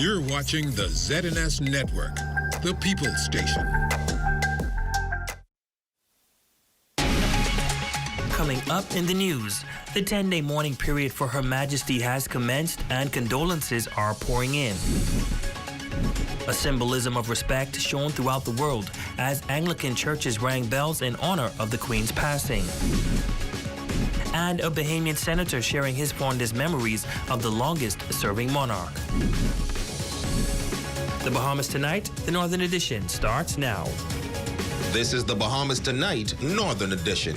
You're watching the ZNS Network, the People's Station. Coming up in the news, the 10-day mourning period for Her Majesty has commenced and condolences are pouring in. A symbolism of respect shown throughout the world as Anglican churches rang bells in honor of the Queen's passing. And a Bahamian senator sharing his fondest memories of the longest-serving monarch. The Bahamas Tonight, the Northern Edition, starts now. This is the Bahamas Tonight, Northern Edition.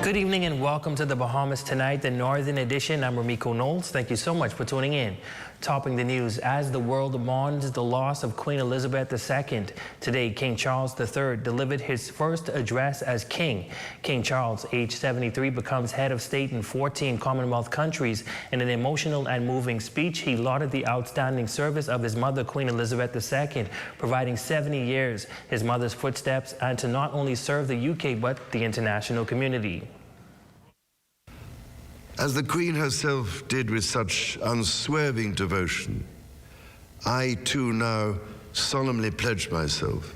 Good evening and welcome to the Bahamas Tonight, the Northern Edition. I'm Ramiko Knowles. Thank you so much for tuning in. Topping the news, as the world mourns the loss of Queen Elizabeth II, today King Charles III delivered his first address as king. King Charles, age 73, becomes head of state in 14 Commonwealth countries. In an emotional and moving speech, he lauded the outstanding service of his mother, Queen Elizabeth II, providing 70 years his mother's footsteps and to not only serve the UK but the international community. As the Queen herself did with such unswerving devotion, I too now solemnly pledge myself,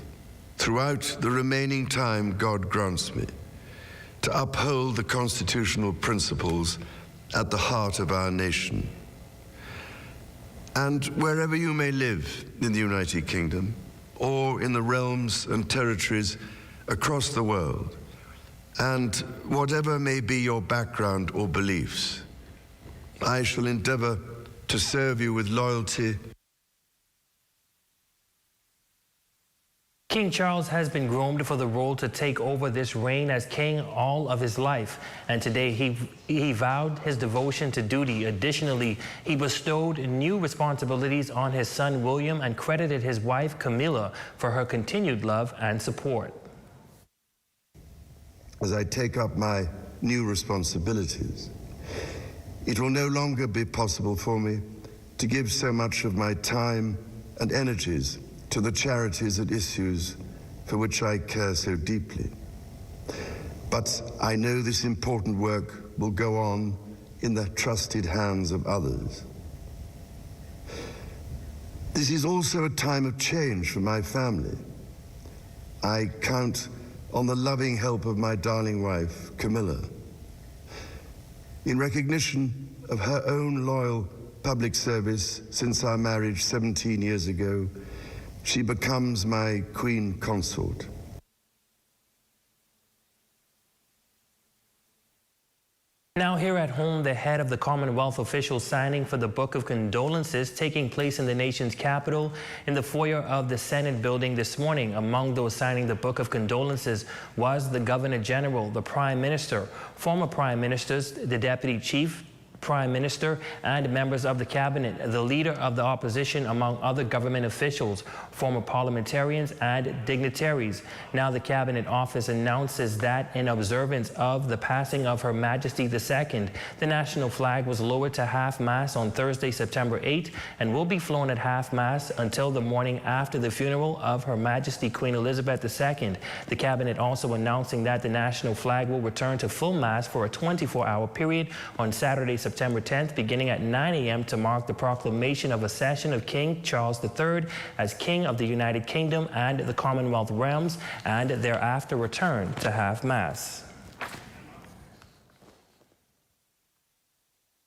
throughout the remaining time God grants me, to uphold the constitutional principles at the heart of our nation. And wherever you may live in the United Kingdom, or in the realms and territories across the world, and whatever may be your background or beliefs, I shall endeavor to serve you with loyalty. King Charles has been groomed for the role to take over this reign as king all of his life, and today he vowed his devotion to duty. Additionally, he bestowed new responsibilities on his son William and credited his wife Camilla for her continued love and support. As I take up my new responsibilities, it will no longer be possible for me to give so much of my time and energies to the charities and issues for which I care so deeply. But I know this important work will go on in the trusted hands of others. This is also a time of change for my family. I count on the loving help of my darling wife, Camilla. In recognition of her own loyal public service since our marriage 17 years ago, she becomes my Queen Consort. Now here at home, the head of the Commonwealth officials signing for the Book of Condolences taking place in the nation's capital in the foyer of the Senate building this morning. Among those signing the Book of Condolences was the Governor General, the Prime Minister, former Prime Ministers, the Deputy Chief Prime Minister, and members of the Cabinet, the Leader of the Opposition, among other government officials, former parliamentarians, and dignitaries. Now the Cabinet Office announces that in observance of the passing of Her Majesty II, the national flag was lowered to half-mast on Thursday, September 8, and will be flown at half-mast until the morning after the funeral of Her Majesty Queen Elizabeth II. The Cabinet also announcing that the national flag will return to full mast for a 24-hour period on Saturday, September 10th, beginning at 9 a.m. to mark the proclamation of accession of King Charles III as King of the United Kingdom and the Commonwealth realms, and thereafter return to half-mast.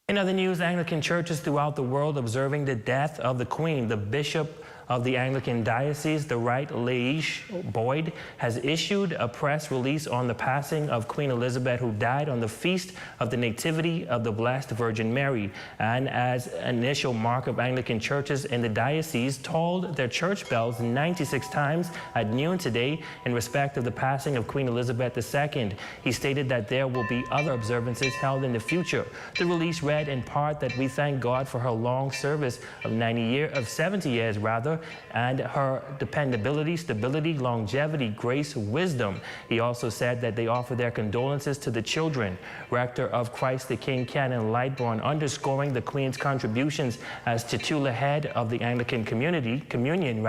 In other news, Anglican churches throughout the world observing the death of the Queen. The Bishop of the Anglican Diocese, the Right Leish Boyd, has issued a press release on the passing of Queen Elizabeth, who died on the feast of the Nativity of the Blessed Virgin Mary, and as initial mark of Anglican churches in the diocese tolled their church bells 96 times at noon today in respect of the passing of Queen Elizabeth II. He stated that there will be other observances held in the future. The release read in part that we thank God for her long service of 70 years rather, and her dependability, stability, longevity, grace, wisdom. He also said that they offer their condolences to the children. Rector of Christ the King, Canon Lightbourne, underscoring the Queen's contributions as titular head of the Anglican communion,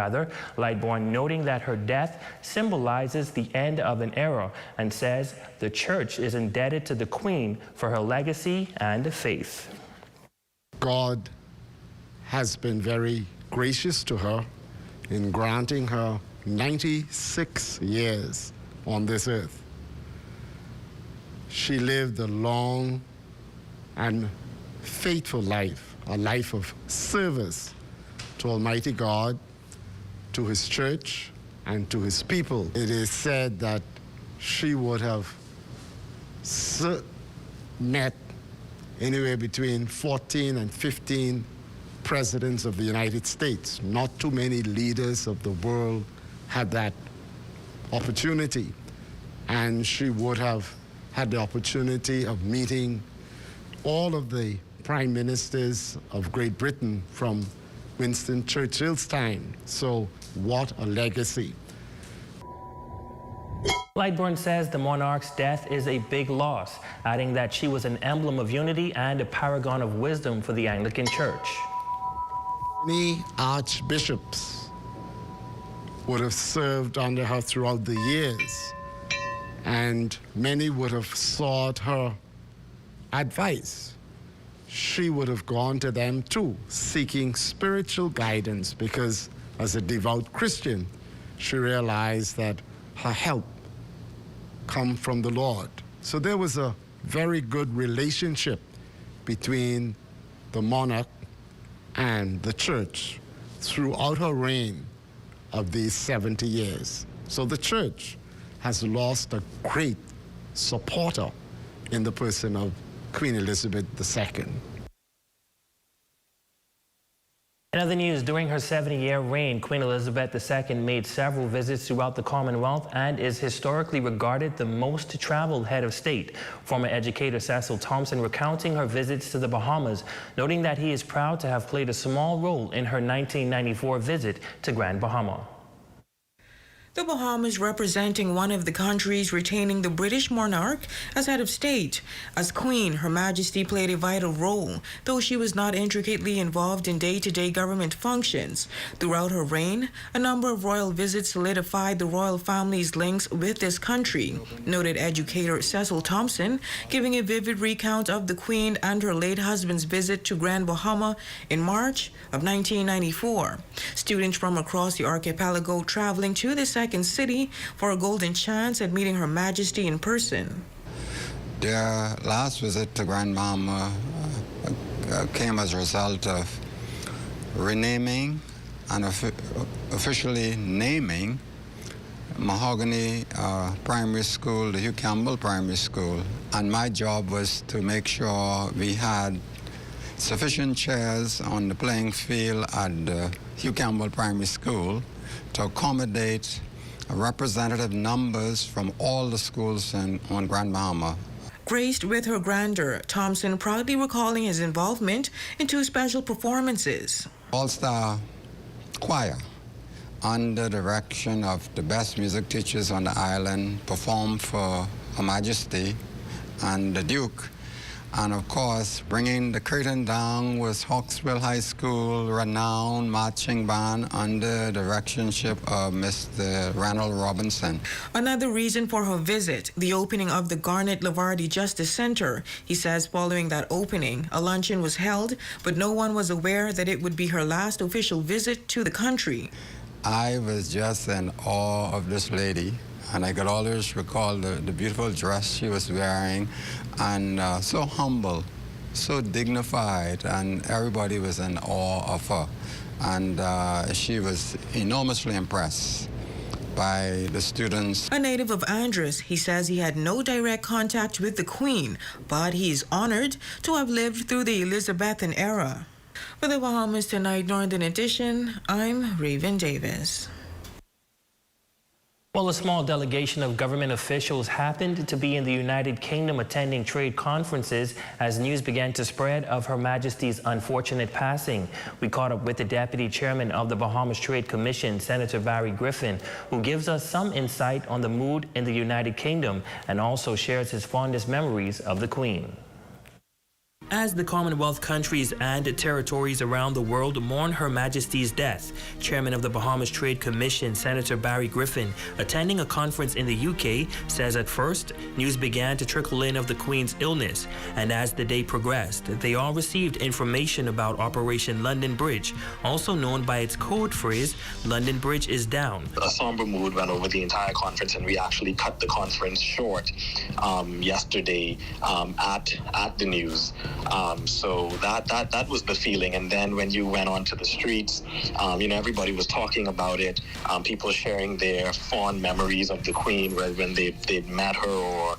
Lightbourne noting that her death symbolizes the end of an era and says the Church is indebted to the Queen for her legacy and faith. God has been very gracious to her in granting her 96 years on this earth. She lived a long and faithful life, a life of service to Almighty God, to His church, and to His people. It is said that she would have met anywhere between 14 and 15 presidents of the United States. Not too many leaders of the world had that opportunity. And she would have had the opportunity of meeting all of the prime ministers of Great Britain from Winston Churchill's time. So what a legacy. Lightbourne says the monarch's death is a big loss, adding that she was an emblem of unity and a paragon of wisdom for the Anglican Church. Many archbishops would have served under her throughout the years, and many would have sought her advice. She would have gone to them too, seeking spiritual guidance, because as a devout Christian, she realized that her help come from the Lord. So there was a very good relationship between the monarch and the church throughout her reign of these 70 years. So the church has lost a great supporter in the person of Queen Elizabeth II. In other news, during her 70-year reign, Queen Elizabeth II made several visits throughout the Commonwealth and is historically regarded the most traveled head of state. Former educator Cecil Thompson recounting her visits to the Bahamas, noting that he is proud to have played a small role in her 1994 visit to Grand Bahama. The Bahamas representing one of the countries retaining the British monarch as head of state. As Queen, Her Majesty played a vital role, though she was not intricately involved in day-to-day government functions. Throughout her reign, a number of royal visits solidified the royal family's links with this country, noted educator Cecil Thompson, giving a vivid recount of the Queen and her late husband's visit to Grand Bahama in March of 1994. Students from across the archipelago traveling to the second city for a golden chance at meeting Her Majesty in person. Their last visit to Grand Bahama came as a result of renaming and officially naming Mahogany Primary School, the Hugh Campbell Primary School. And my job was to make sure we had sufficient chairs on the playing field at the Hugh Campbell Primary School to accommodate representative numbers from all the schools on Grand Bahama. Graced with her grandeur, Thompson proudly recalling his involvement in two special performances. All-Star Choir, under direction of the best music teachers on the island, performed for Her Majesty and the Duke. And of course, bringing the curtain down was Hawksville High School renowned marching band under the directorship of Mr. Ronald Robinson. Another reason for her visit, the opening of the Garnet Lavardi Justice Center. He says following that opening, a luncheon was held, but no one was aware that it would be her last official visit to the country. I was just in awe of this lady, and I could always recall the beautiful dress she was wearing, and so humble so dignified, and everybody was in awe of her. And she was enormously impressed by the students. A native of Andros, he says he had no direct contact with the Queen, but he is honored to have lived through the Elizabethan era. For the Bahamas Tonight Northern Edition, I'm Raven Davis. Well, a small delegation of government officials happened to be in the United Kingdom attending trade conferences as news began to spread of Her Majesty's unfortunate passing. We caught up with the Deputy Chairman of the Bahamas Trade Commission, Senator Barry Griffin, who gives us some insight on the mood in the United Kingdom and also shares his fondest memories of the Queen. As the Commonwealth countries and territories around the world mourn Her Majesty's death, Chairman of the Bahamas Trade Commission, Senator Barry Griffin, attending a conference in the UK, says at first, news began to trickle in of the Queen's illness, and as the day progressed, they all received information about Operation London Bridge, also known by its code phrase, London Bridge is down. A somber mood went over the entire conference, and we actually cut the conference short yesterday at the news. So that was the feeling. And then when you went onto the streets, everybody was talking about it. People sharing their fond memories of the Queen, when they'd met her or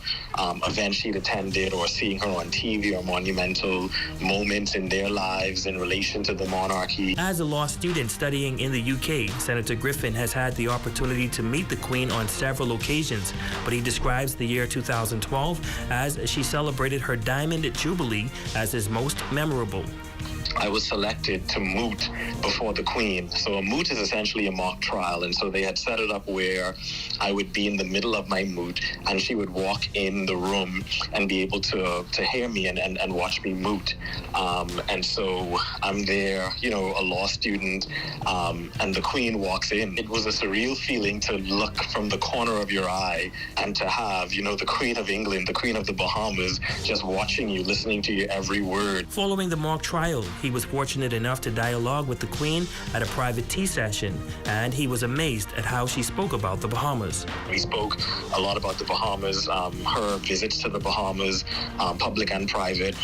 events she'd attended, or seeing her on TV, or monumental moments in their lives in relation to the monarchy. As a law student studying in the UK, Senator Griffin has had the opportunity to meet the Queen on several occasions, but he describes the year 2012 as she celebrated her Diamond Jubilee as his most memorable. I was selected to moot before the Queen. So a moot is essentially a mock trial, and so they had set it up where I would be in the middle of my moot, and she would walk in the room and be able to hear me and watch me moot. And so I'm there, a law student, and the Queen walks in. It was a surreal feeling to look from the corner of your eye and to have, the Queen of England, the Queen of the Bahamas, just watching you, listening to your every word. Following the mock trial, he was fortunate enough to dialogue with the Queen at a private tea session, and he was amazed at how she spoke about the Bahamas. We spoke a lot about the Bahamas, her visits to the Bahamas, public and private.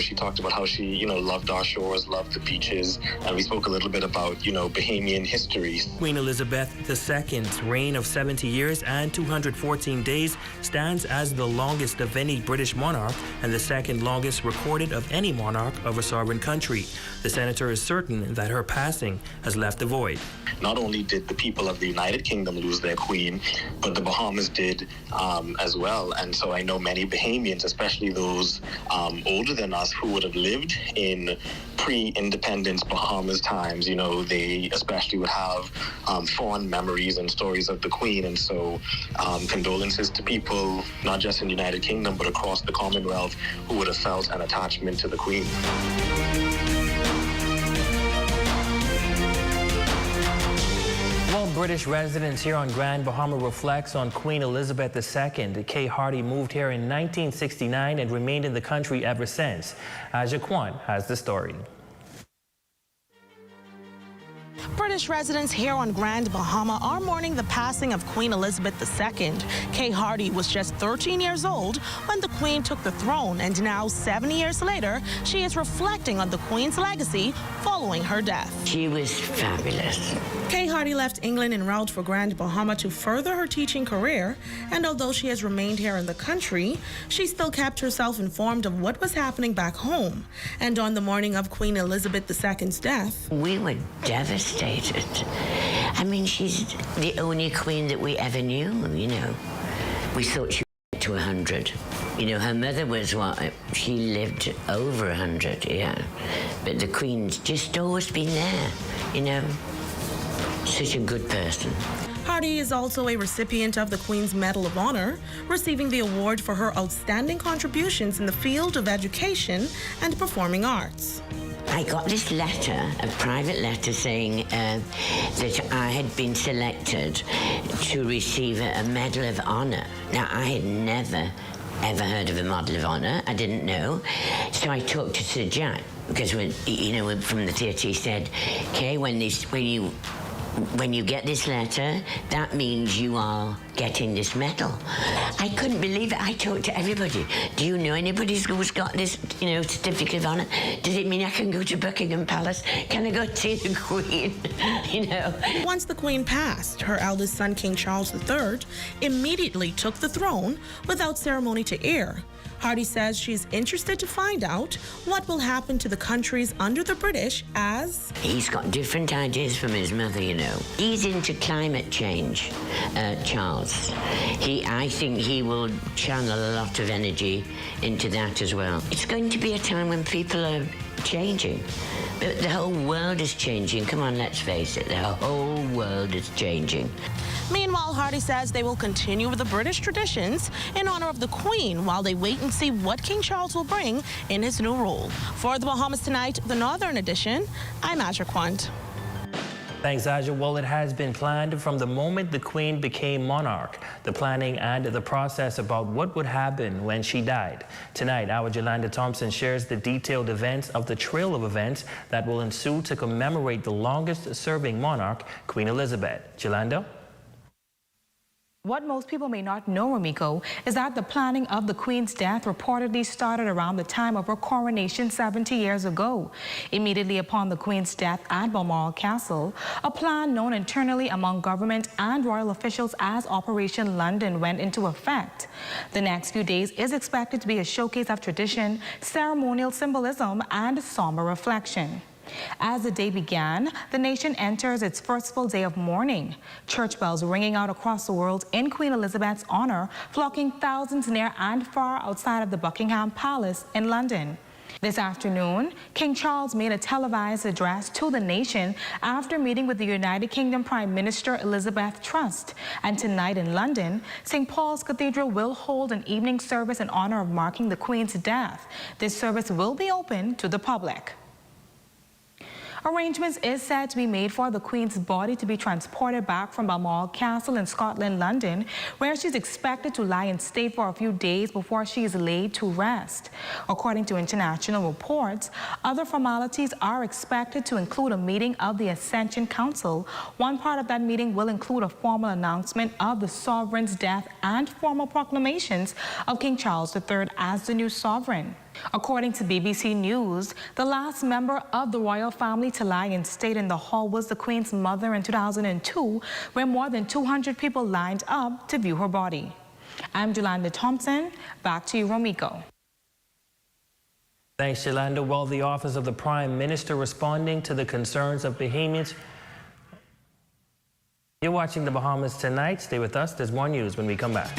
She talked about how she, loved our shores, loved the beaches, and we spoke a little bit about, Bahamian history. Queen Elizabeth II's reign of 70 years and 214 days stands as the longest of any British monarch and the second longest recorded of any monarch of a sovereign country. The senator is certain that her passing has left a void. Not only did the people of the United Kingdom lose their queen, but the Bahamas did as well. And so I know many Bahamians, especially those older than us, who would have lived in pre-independence Bahamas times, they especially would have fond memories and stories of the Queen. And so condolences to people, not just in the United Kingdom, but across the Commonwealth, who would have felt an attachment to the Queen. Well, British residents here on Grand Bahama reflects on Queen Elizabeth II. Kay Hardy moved here in 1969 and remained in the country ever since. Jaquan has the story. British residents here on Grand Bahama are mourning the passing of Queen Elizabeth II. Kay Hardy was just 13 years old when the Queen took the throne, and now 70 years later, she is reflecting on the Queen's legacy following her death. She was fabulous. Kay Hardy left England en route for Grand Bahama to further her teaching career, and although she has remained here in the country, she still kept herself informed of what was happening back home. And on the morning of Queen Elizabeth II's death, we were devastated. I mean, she's the only queen that we ever knew, We thought she would get to 100. Her mother was she lived over 100, yeah. But the Queen's just always been there, Such a good person. Hardy is also a recipient of the Queen's Medal of Honor, receiving the award for her outstanding contributions in the field of education and performing arts. I got this letter, a private letter, saying that I had been selected to receive a Medal of Honor. Now, I had never, ever heard of a Medal of Honor. I didn't know. So I talked to Sir Jack, because from the theatre he said, "Okay, when you when you get this letter, that means you are getting this medal. I couldn't believe it. I talked to everybody. Do you know anybody who's got this, certificate of honour? Does it mean I can go to Buckingham Palace? Can I go see the Queen? Once the Queen passed, her eldest son, King Charles III, immediately took the throne without ceremony to heir. Hardy says she's interested to find out what will happen to the countries under the British as... He's got different ideas from his mother, He's into climate change, Charles. I think he will channel a lot of energy into that as well. It's going to be a time when people are changing. The whole world is changing. Come on, let's face it. The whole world is changing. Meanwhile, Hardy says they will continue with the British traditions in honor of the Queen while they wait and see what King Charles will bring in his new role. For the Bahamas Tonight, the Northern Edition, I'm Aja Quant. Thanks, Aja. Well, it has been planned from the moment the Queen became monarch, the planning and the process about what would happen when she died. Tonight, our Jolanda Thompson shares the detailed events of the trail of events that will ensue to commemorate the longest-serving monarch, Queen Elizabeth. Jolanda? What most people may not know, Ramiko, is that the planning of the Queen's death reportedly started around the time of her coronation 70 years ago. Immediately upon the Queen's death at Balmoral Castle, a plan known internally among government and royal officials as Operation London went into effect. The next few days is expected to be a showcase of tradition, ceremonial symbolism, and somber reflection. As the day began, the nation enters its first full day of mourning. Church bells ringing out across the world in Queen Elizabeth's honor, flocking thousands near and far outside of the Buckingham Palace in London. This afternoon, King Charles made a televised address to the nation after meeting with the United Kingdom Prime Minister Elizabeth Truss. And tonight in London, St. Paul's Cathedral will hold an evening service in honor of marking the Queen's death. This service will be open to the public. Arrangements is said to be made for the Queen's body to be transported back from Balmoral Castle in Scotland, London, where she's expected to lie in state for a few days before she is laid to rest. According to international reports, other formalities are expected to include a meeting of the Ascension Council. One part of that meeting will include a formal announcement of the sovereign's death and formal proclamations of King Charles III as the new sovereign. According to BBC News, the last member of the royal family to lie in state in the hall was the Queen's mother in 2002, where more than 200 people lined up to view her body. I'm Jolanda Thompson. Back to you, Romiko. Thanks, Jolanda. Well, the Office of the Prime Minister responding to the concerns of Bahamians. You're watching the Bahamas Tonight. Stay with us. There's more news when we come back.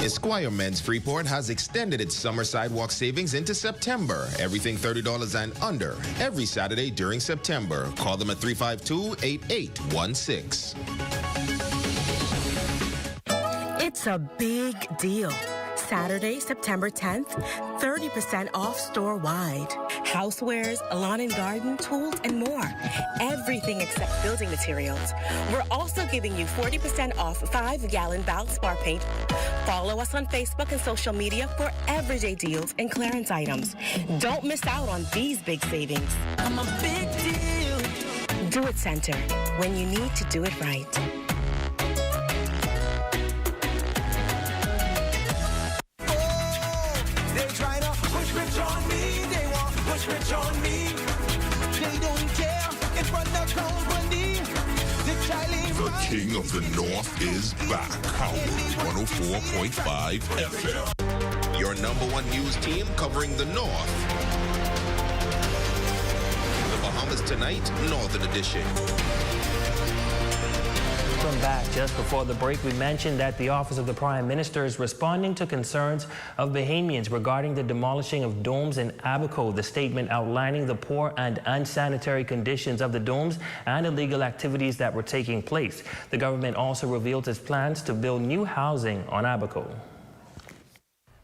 Esquire Men's Freeport has extended its summer sidewalk savings into September. Everything $30 and under every Saturday during September. Call them at 352-8816. It's a big deal. Saturday, September 10th, 30% off store-wide. housewares, lawn and garden, tools, and more. Everything except building materials. We're also giving you 40% off 5-gallon Valspar paint. Follow us on Facebook and social media for everyday deals and clearance items. Don't miss out on these big savings. I'm a big deal. Do It Center, when you need to do it right. The King of the North is back. Cowboys 104.5 FM. Your #1 news team covering the North. The Bahamas Tonight, Northern Edition. Welcome back. Just before the break, we mentioned that the Office of the Prime Minister is responding to concerns of Bahamians regarding the demolishing of domes in Abaco. The statement outlining the poor and unsanitary conditions of the domes and illegal activities that were taking place. The government also revealed its plans to build new housing on Abaco.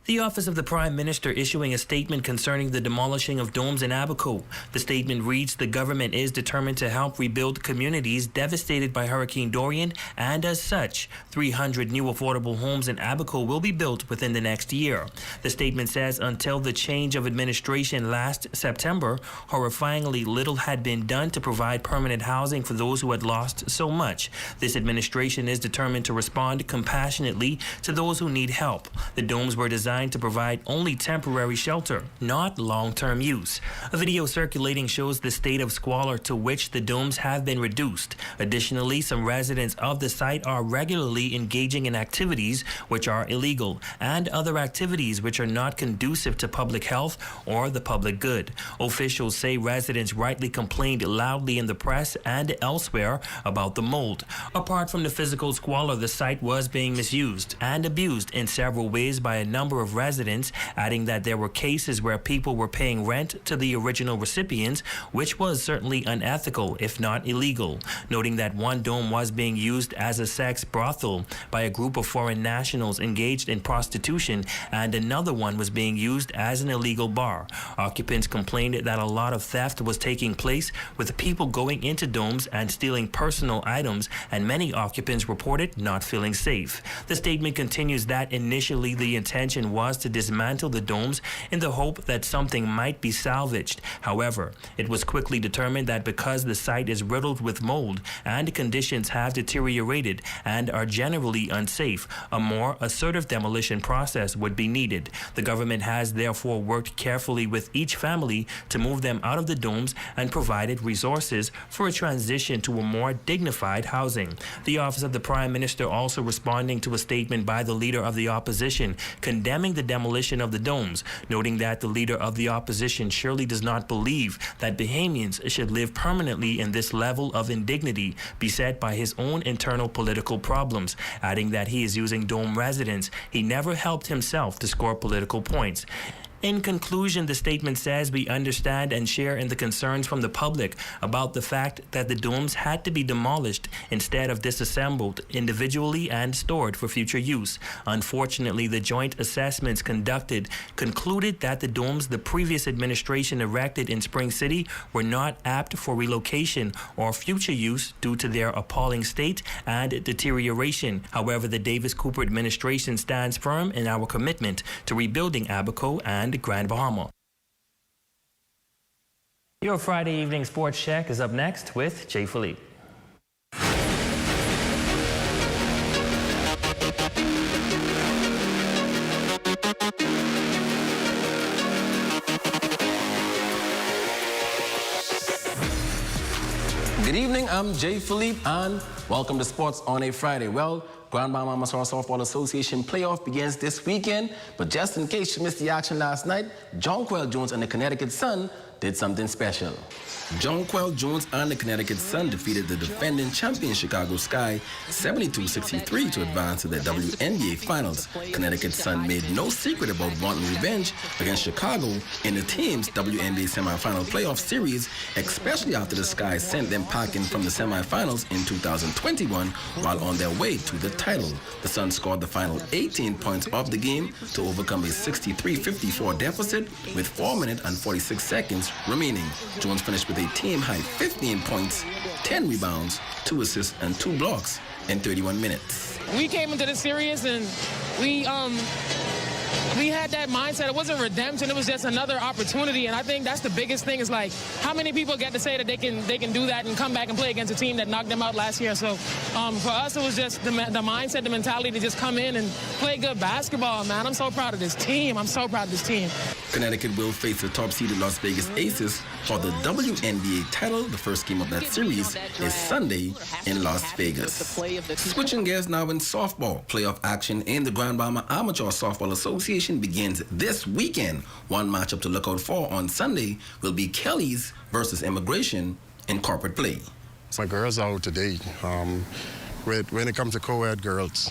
The Office of the Prime Minister issuing a statement concerning the demolishing of domes in Abaco. The statement reads, the government is determined to help rebuild communities devastated by Hurricane Dorian, and as such, 300 new affordable homes in Abaco will be built within the next year. The statement says until the change of administration last September, horrifyingly little had been done to provide permanent housing for those who had lost so much. This administration is determined to respond compassionately to those who need help. The domes were designed to provide only temporary shelter, not long-term use. A video circulating shows the state of squalor to which the domes have been reduced. Additionally, some residents of the site are regularly engaging in activities which are illegal and other activities which are not conducive to public health or the public good. Officials say residents rightly complained loudly in the press and elsewhere about the mold. Apart from the physical squalor, the site was being misused and abused in several ways by a number of residents, adding that there were cases where people were paying rent to the original recipients, which was certainly unethical, if not illegal, noting that one dome was being used as a sex brothel by a group of foreign nationals engaged in prostitution, and another one was being used as an illegal bar. Occupants complained that a lot of theft was taking place, with people going into domes and stealing personal items, and many occupants reported not feeling safe. The statement continues that initially the intention was to dismantle the domes in the hope that something might be salvaged. However, it was quickly determined that because the site is riddled with mold and conditions have deteriorated and are generally unsafe, a more assertive demolition process would be needed. The government has therefore worked carefully with each family to move them out of the domes and provided resources for a transition to a more dignified housing. The Office of the Prime Minister also responding to a statement by the Leader of the Opposition condemning the demolition of the domes, noting that the Leader of the Opposition surely does not believe that Bahamians should live permanently in this level of indignity, beset by his own internal political problems, adding that he is using dome residents. He never helped himself to score political points. In conclusion, the statement says we understand and share in the concerns from the public about the fact that the domes had to be demolished instead of disassembled individually and stored for future use. Unfortunately, the joint assessments conducted concluded that the domes the previous administration erected in Spring City were not apt for relocation or future use due to their appalling state and deterioration. However, the Davis-Cooper administration stands firm in our commitment to rebuilding Abaco and Grand Bahama. Your Friday evening sports check is up next with Jay Philippe. Good evening, I'm Jay Philippe and welcome to Sports on a Friday. Well, Grand Bahama Softball Association playoff begins this weekend, but just in case you missed the action last night, Jonquil Jones and the Connecticut Sun did something special. Jonquil Jones and the Connecticut Sun defeated the defending champion Chicago Sky 72-63 to advance to the WNBA Finals. Connecticut Sun made no secret about wanting revenge against Chicago in the team's WNBA semifinal playoff series, especially after the Sky sent them packing from the semifinals in 2021 while on their way to the title. The Sun scored the final 18 points of the game to overcome a 63-54 deficit with 4 minutes and 46 seconds seconds remaining. Jones finished with a team-high 15 points, 10 rebounds, 2 assists, and 2 blocks in 31 minutes. We came into this series and we had that mindset. It wasn't redemption. It was just another opportunity. And I think that's the biggest thing is like how many people get to say that they can do that and come back and play against a team that knocked them out last year. So for us, it was just the mindset, the mentality to just come in and play good basketball, man. I'm so proud of this team. I'm so proud of this team. Connecticut will face the top-seeded Las Vegas Aces for the WNBA title. The first game of that series is Sunday in Las Vegas. Switching gears now in softball. Playoff action in the Grand Bahama Amateur Softball Association begins this weekend. One matchup to look out for on Sunday will be Kelly's versus Immigration in corporate play. My girls are out today. When it comes to co-ed girls,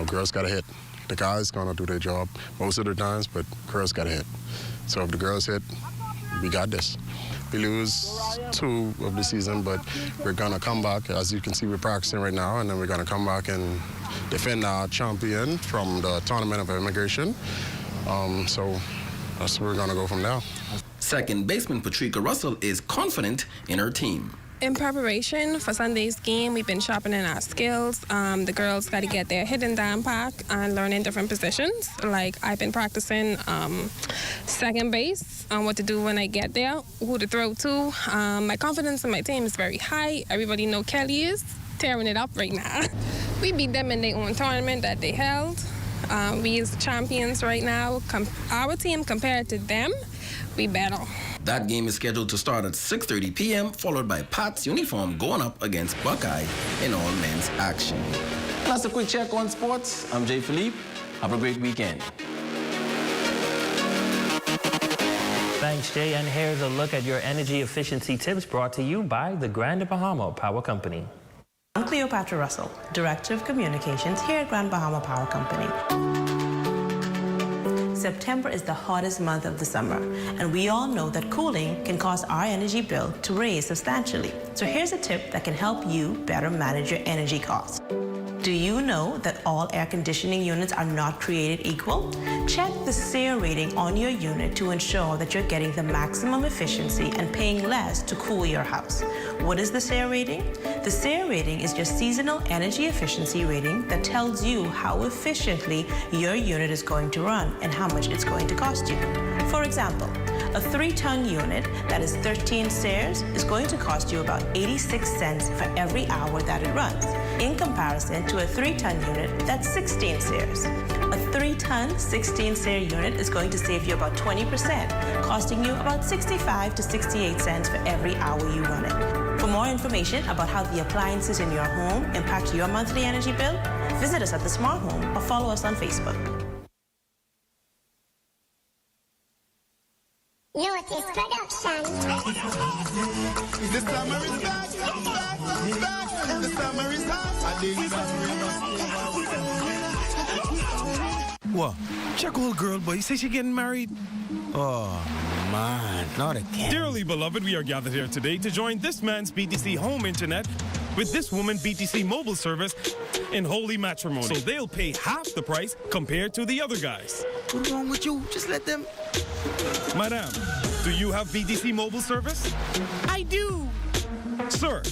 girls got to hit. The guys gonna do their job most of the times, but girls gotta hit. So if the girls hit, we got this. We lose 2 of the season, but we're gonna come back. As you can see, we're practicing right now, and then we're gonna come back and defend our champion from the Tournament of Immigration. So that's where we're gonna go from now. Second baseman Patricia Russell is confident in her team. In preparation for Sunday's game, we've been sharpening our skills. The girls got to get their hidden down pack and learning different positions. Like I've been practicing second base, what to do when I get there, who to throw to. My confidence in my team is very high. Everybody know Kelly is tearing it up right now. We beat them in their own tournament that they held. We is the champions right now. Our team compared to them, we battle. That game is scheduled to start at 6:30 p.m., followed by Pat's uniform going up against Buckeye in all men's action. That's a quick check on sports. I'm Jay Philippe. Have a great weekend. Thanks, Jay. And here's a look at your energy efficiency tips brought to you by the Grand Bahama Power Company. I'm Cleopatra Russell, Director of Communications here at Grand Bahama Power Company. September is the hottest month of the summer, and we all know that cooling can cause our energy bill to raise substantially. So here's a tip that can help you better manage your energy costs. Do you know that all air conditioning units are not created equal? Check the SAIR rating on your unit to ensure that you're getting the maximum efficiency and paying less to cool your house. What is the SAIR rating? The SAIR rating is your seasonal energy efficiency rating that tells you how efficiently your unit is going to run and how much it's going to cost you. For example, a 3-ton unit that is 13 SAIRs is going to cost you about 86 cents for every hour that it runs, in comparison to a 3-ton unit that's 16 SAIRs. A 3-ton, 16-SAIR unit is going to save you about 20%, costing you about 65 to 68 cents for every hour you run it. For more information about how the appliances in your home impact your monthly energy bill, visit us at the Smart Home or follow us on Facebook. Northeast Production. The summer is back, back. The summer is hot. What? Check old girl, boy. You say she getting married? Oh, man, not again. Dearly beloved, we are gathered here today to join this man's BTC home internet with this woman BTC mobile service in holy matrimony. So they'll pay half the price compared to the other guys. What's wrong with you? Just let them... Madam, do you have BTC mobile service? I do. Sir,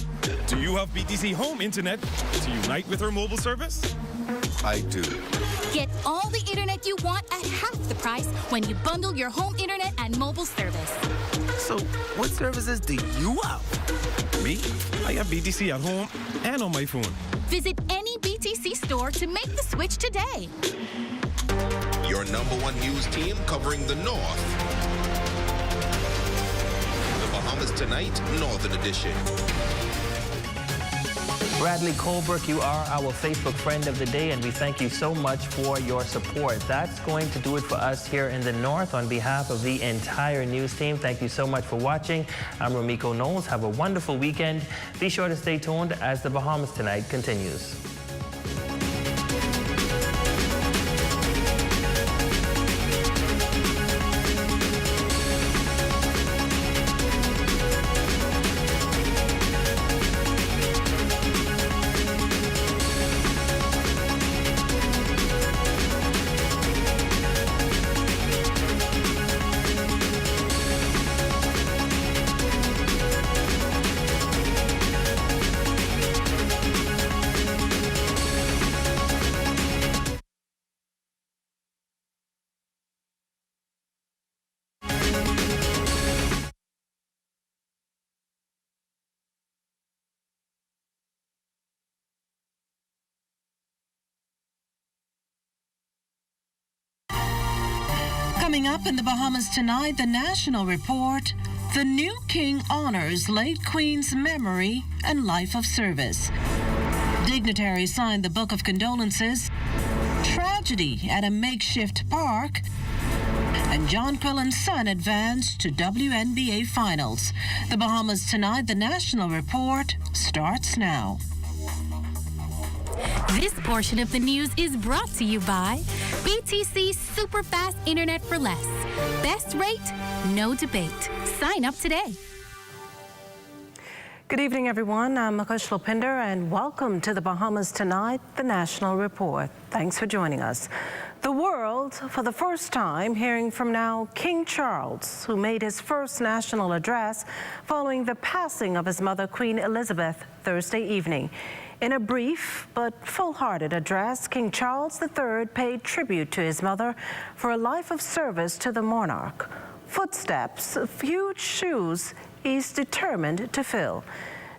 do you have BTC home internet to unite with her mobile service? I do. Get all the internet you want at half the price when you bundle your home internet and mobile service. So, what services do you have? Me? I have BTC at home and on my phone. Visit any BTC store to make the switch today. Your #1 news team covering the North. The Bahamas Tonight, Northern Edition. Bradley Colbrook, you are our Facebook friend of the day, and we thank you so much for your support. That's going to do it for us here in the North. On behalf of the entire news team, thank you so much for watching. I'm Romiko Knowles. Have a wonderful weekend. Be sure to stay tuned as the Bahamas Tonight continues. Coming up in the Bahamas tonight, the National Report. The new king honors late queen's memory and life of service. Dignitary signed the book of condolences. Tragedy at a makeshift park. And John Quillen's son advanced to WNBA finals. The Bahamas tonight, the National Report starts now. This portion of the news is brought to you by BTC Super Fast Internet for Less. Best rate, no debate. Sign up today. Good evening, everyone. I'm Makush Lopinder, and welcome to the Bahamas Tonight, the National Report. Thanks for joining us. The world, for the first time, hearing from now King Charles, who made his first national address following the passing of his mother, Queen Elizabeth, Thursday evening. In a brief but full-hearted address, King Charles III paid tribute to his mother for a life of service to the monarch. Footsteps of huge shoes he's determined to fill.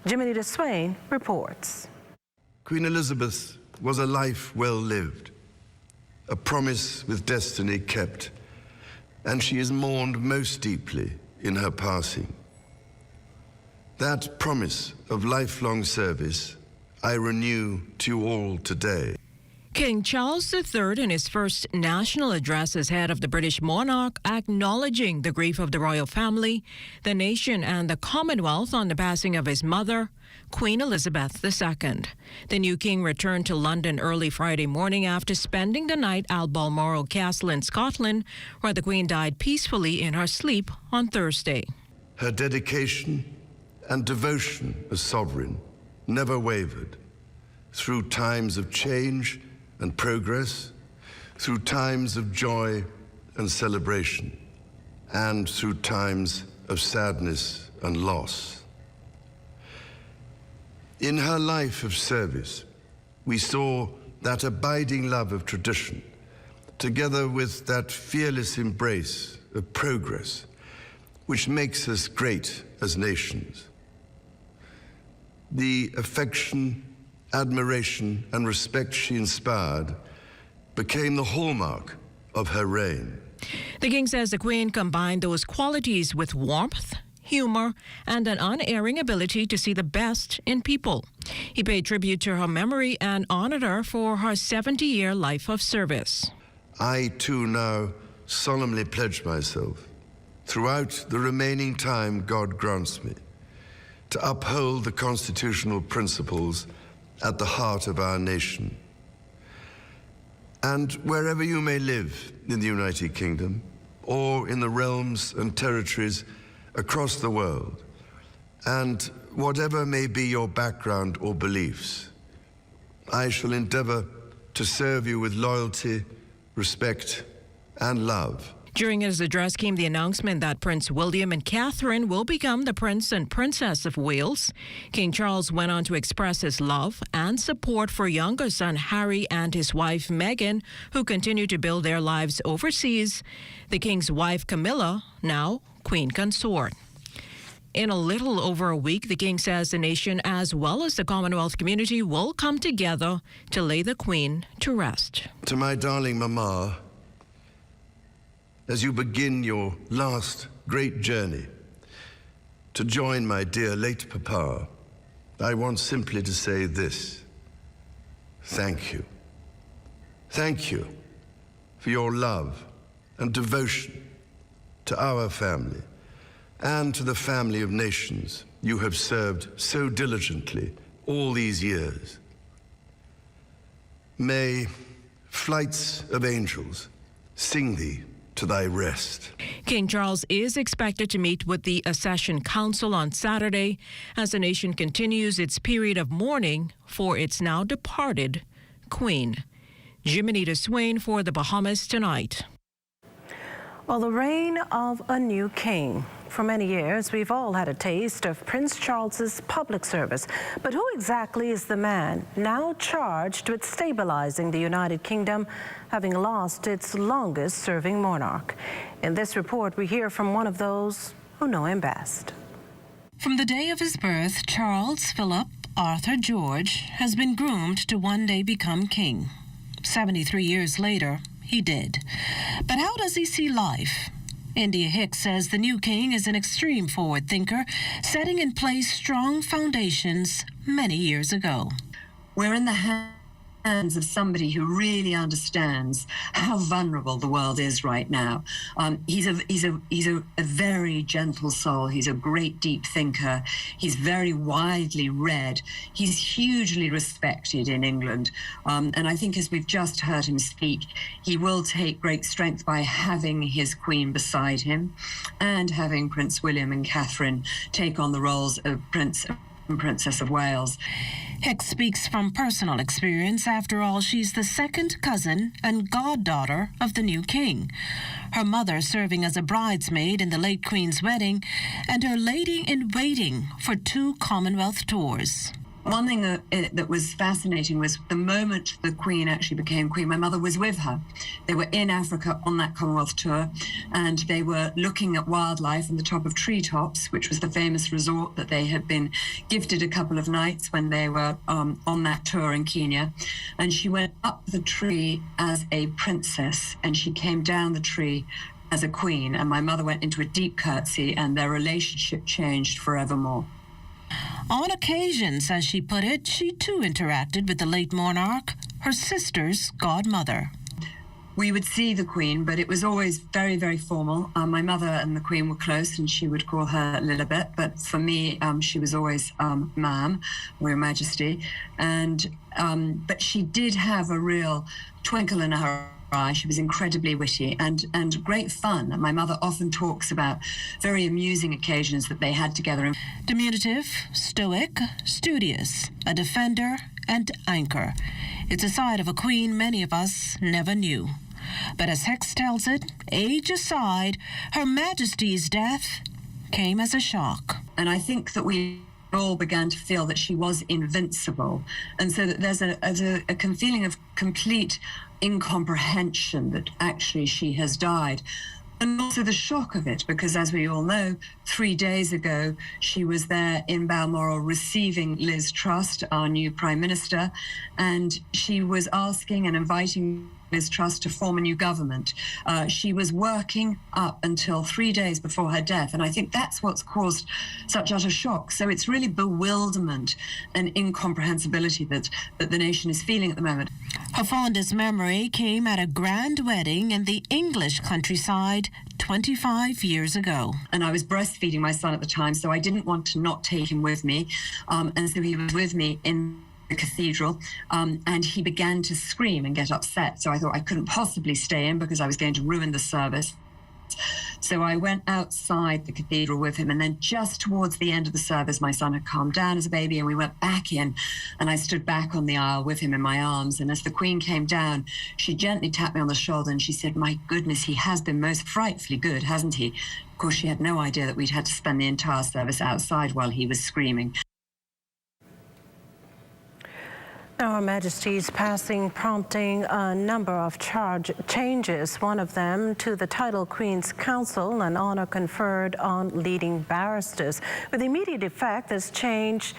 Jimmy Swain reports. Queen Elizabeth was a life well lived, a promise with destiny kept, and she is mourned most deeply in her passing. That promise of lifelong service I renew to you all today. King Charles III, in his first national address as head of the British monarch, acknowledging the grief of the royal family, the nation and the Commonwealth on the passing of his mother, Queen Elizabeth II. The new king returned to London early Friday morning after spending the night at Balmoral Castle in Scotland, where the Queen died peacefully in her sleep on Thursday. Her dedication and devotion as sovereign never wavered through times of change and progress, through times of joy and celebration, and through times of sadness and loss. In her life of service, we saw that abiding love of tradition, together with that fearless embrace of progress, which makes us great as nations. The affection, admiration, and respect she inspired became the hallmark of her reign. The king says the Queen combined those qualities with warmth, humor, and an unerring ability to see the best in people. He paid tribute to her memory and honored her for her 70-year life of service. I, too, now solemnly pledge myself, throughout the remaining time God grants me, to uphold the constitutional principles at the heart of our nation. And wherever you may live in the United Kingdom, or in the realms and territories across the world, and whatever may be your background or beliefs, I shall endeavor to serve you with loyalty, respect, and love. During his address came the announcement that Prince William and Catherine will become the Prince and Princess of Wales. King Charles went on to express his love and support for younger son Harry and his wife Meghan, who continue to build their lives overseas. The king's wife Camilla, now Queen Consort. In a little over a week, the king says the nation as well as the Commonwealth community will come together to lay the Queen to rest. To my darling Mama, as you begin your last great journey to join my dear late Papa, I want simply to say this: thank you. Thank you for your love and devotion to our family and to the family of nations you have served so diligently all these years. May flights of angels sing thee to thy rest. King Charles is expected to meet with the Accession Council on Saturday as the nation continues its period of mourning for its now departed Queen. Jiminita Swain for the Bahamas Tonight. Well, the reign of a new king. For many years, we've all had a taste of Prince Charles's public service. But who exactly is the man now charged with stabilizing the United Kingdom, having lost its longest-serving monarch? In this report, we hear from one of those who know him best. From the day of his birth, Charles Philip Arthur George has been groomed to one day become king. 73 years later, he did. But how does he see life? India Hicks says the new king is an extreme forward thinker, setting in place strong foundations many years ago. We're in the hands of somebody who really understands how vulnerable the world is right now. He's a very gentle soul. He's a great deep thinker. He's very widely read. He's hugely respected in England. And I think as we've just heard him speak, he will take great strength by having his queen beside him and having Prince William and Catherine take on the roles of Prince and Princess of Wales. Hicks speaks from personal experience. After all, she's the second cousin and goddaughter of the new king. Her mother serving as a bridesmaid in the late Queen's wedding, and her lady-in-waiting for 2 Commonwealth tours. One thing that was fascinating was the moment the Queen actually became Queen, my mother was with her. They were in Africa on that Commonwealth tour, and they were looking at wildlife on the top of treetops, which was the famous resort that they had been gifted a couple of nights when they were on that tour in Kenya. And she went up the tree as a princess, and she came down the tree as a queen. And my mother went into a deep curtsy, and their relationship changed forevermore. On occasions, as she put it, she too interacted with the late monarch, her sister's godmother. We would see the Queen, but it was always very, very formal. My mother and the Queen were close, and she would call her Lilibet, but for me, she was always Ma'am, or Your Majesty. And but she did have a real twinkle in her eye. She was incredibly witty and great fun. My mother often talks about very amusing occasions that they had together. Diminutive, stoic, studious, a defender and anchor. It's a side of a queen many of us never knew. But as Hicks tells it, age aside, Her Majesty's death came as a shock. And I think that we all began to feel that she was invincible. And so that there's a feeling of complete incomprehension that actually she has died. And also the shock of it, because as we all know, 3 days ago, she was there in Balmoral receiving Liz Truss, our new Prime Minister, and she was asking and inviting Liz Truss to form a new government. She was working up until 3 days before her death, and I think that's what's caused such utter shock. So it's really bewilderment and incomprehensibility that the nation is feeling at the moment. Her fondest memory came at a grand wedding in the English countryside 25 years ago. And I was breastfeeding my son at the time, so I didn't want to not take him with me. And so he was with me in the cathedral, and he began to scream and get upset. So I thought I couldn't possibly stay in because I was going to ruin the service. So I went outside the cathedral with him, and then just towards the end of the service, my son had calmed down as a baby, and we went back in, and I stood back on the aisle with him in my arms. And as the Queen came down, she gently tapped me on the shoulder and she said, "My goodness, he has been most frightfully good, hasn't he?" Of course, she had no idea that we'd had to spend the entire service outside while he was screaming. Now, Her Majesty's passing prompting a number of changes, one of them to the title Queen's Counsel, an honor conferred on leading barristers. With immediate effect, this changes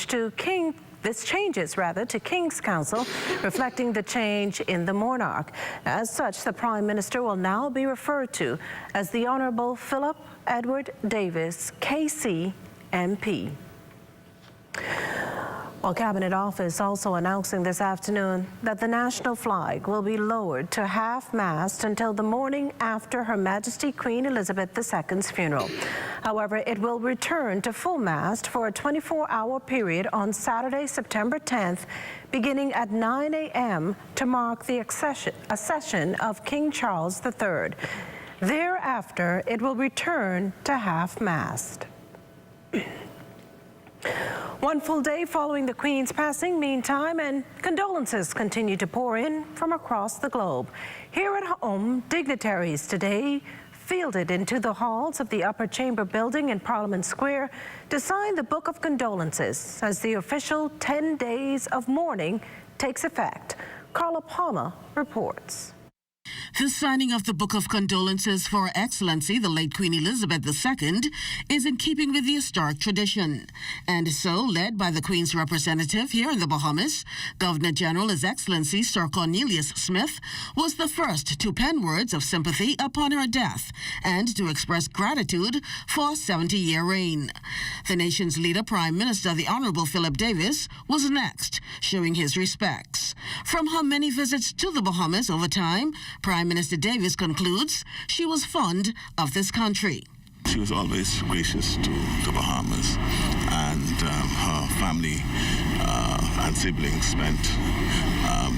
to King's Counsel, reflecting the change in the monarch. As such, the Prime Minister will now be referred to as the Honourable Philip Edward Davis, KC, MP. Well, Cabinet Office also announcing this afternoon that the national flag will be lowered to half-mast until the morning after Her Majesty Queen Elizabeth II's funeral. However, it will return to full mast for a 24-hour period on Saturday, September 10th, beginning at 9 a.m. to mark the accession of King Charles III. Thereafter, it will return to half-mast. One full day following the Queen's passing, meantime, and condolences continue to pour in from across the globe. Here at home, dignitaries today fielded into the halls of the Upper Chamber building in Parliament Square to sign the Book of Condolences as the official 10 days of mourning takes effect. Carla Palmer reports. The signing of the Book of Condolences for Her Excellency, the late Queen Elizabeth II, is in keeping with the historic tradition. And so, led by the Queen's representative here in the Bahamas, Governor General His Excellency Sir Cornelius Smith was the first to pen words of sympathy upon her death and to express gratitude for a 70-year reign. The nation's leader, Prime Minister, the Honorable Philip Davis, was next, showing his respects. From her many visits to the Bahamas over time, Prime Minister Davis concludes she was fond of this country. She was always gracious to the Bahamas, and her family and siblings spent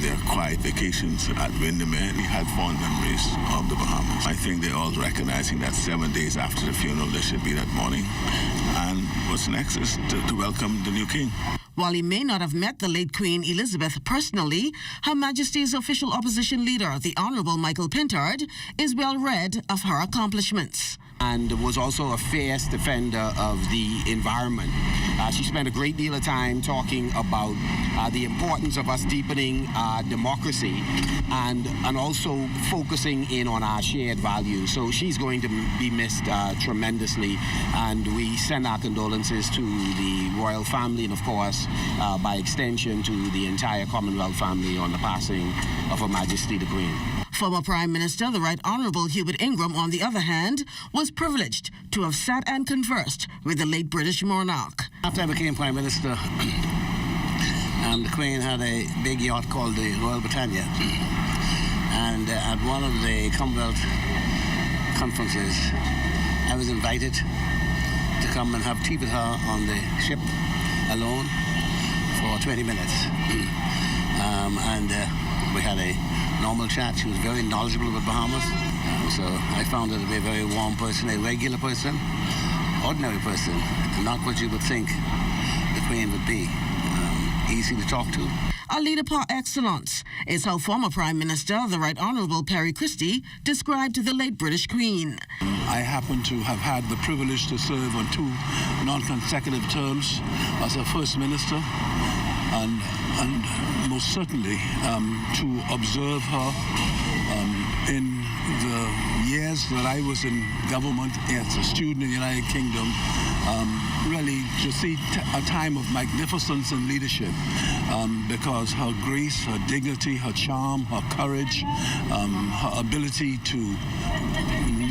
their quiet vacations at Windermere. We had fond memories of the Bahamas. I think they're all recognizing that 7 days after the funeral, there should be that mourning. And what's next is to welcome the new king. While he may not have met the late Queen Elizabeth personally, Her Majesty's official opposition leader, the Honorable Michael Pintard, is well read of her accomplishments. And was also a fierce defender of the environment. She spent a great deal of time talking about the importance of us deepening our democracy and also focusing in on our shared values. So she's going to be missed tremendously, and we send our condolences to the royal family and, of course, by extension, to the entire Commonwealth family on the passing of Her Majesty the Queen. Former Prime Minister, the Right Honourable Hubert Ingram, on the other hand, was privileged to have sat and conversed with the late British monarch. After I became Prime Minister, the Queen had a big yacht called the Royal Britannia. And at one of the Commonwealth conferences, I was invited to come and have tea with her on the ship alone for 20 minutes. We had a normal chat. She was very knowledgeable about Bahamas. So I found her to be a very warm person, a regular person, ordinary person, not what you would think the Queen would be. Easy to talk to. A leader par excellence is how former Prime Minister, the Right Honourable Perry Christie, described the late British Queen. I happen to have had the privilege to serve on 2 non-consecutive terms as a First Minister, and most certainly to observe her in the years that I was in government as a student in the United Kingdom, really to see a time of magnificence and leadership, because her grace, her dignity, her charm, her courage, her ability to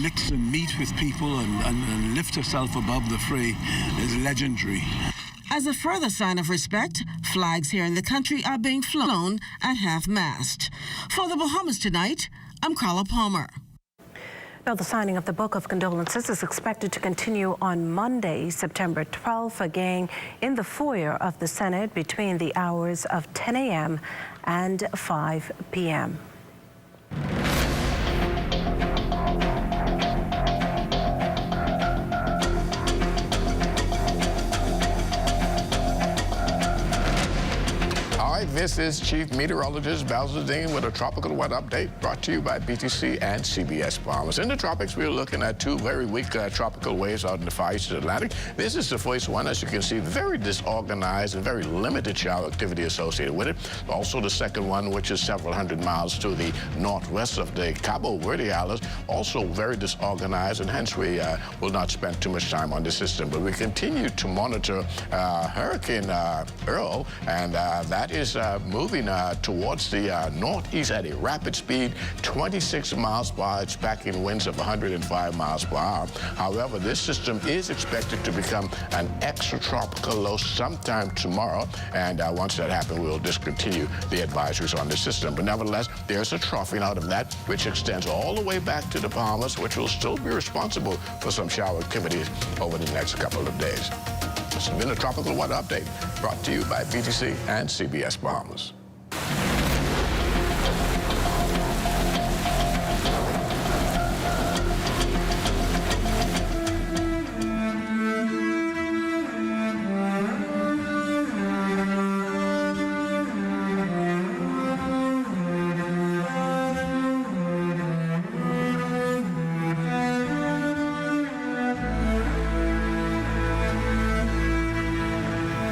mix and meet with people and lift herself above the fray is legendary. As a further sign of respect, flags here in the country are being flown at half-mast. For the Bahamas Tonight, I'm Carla Palmer. Now, the signing of the Book of Condolences is expected to continue on Monday, September 12th, again in the foyer of the Senate between the hours of 10 a.m. and 5 p.m. This is Chief Meteorologist Basil Dean with a tropical weather update brought to you by BTC and CBS Bahamas. In the tropics, we're looking at 2 very weak tropical waves out in the far east Atlantic. This is the first one, as you can see, very disorganized and very limited shower activity associated with it. Also the second one, which is several hundred miles to the northwest of the Cabo Verde Islands, also very disorganized, and hence we will not spend too much time on the system. But we continue to monitor Hurricane Earl, and that is moving towards the northeast at a rapid speed, 26 miles per hour. It's packing winds of 105 miles per hour. However, this system is expected to become an extratropical low sometime tomorrow, and once that happens, we'll discontinue the advisories on the system. But nevertheless, there's a troughing out of that, which extends all the way back to the Bahamas, which will still be responsible for some shower activities over the next couple of days. This has been a tropical weather update brought to you by BTC and CBS Bahamas.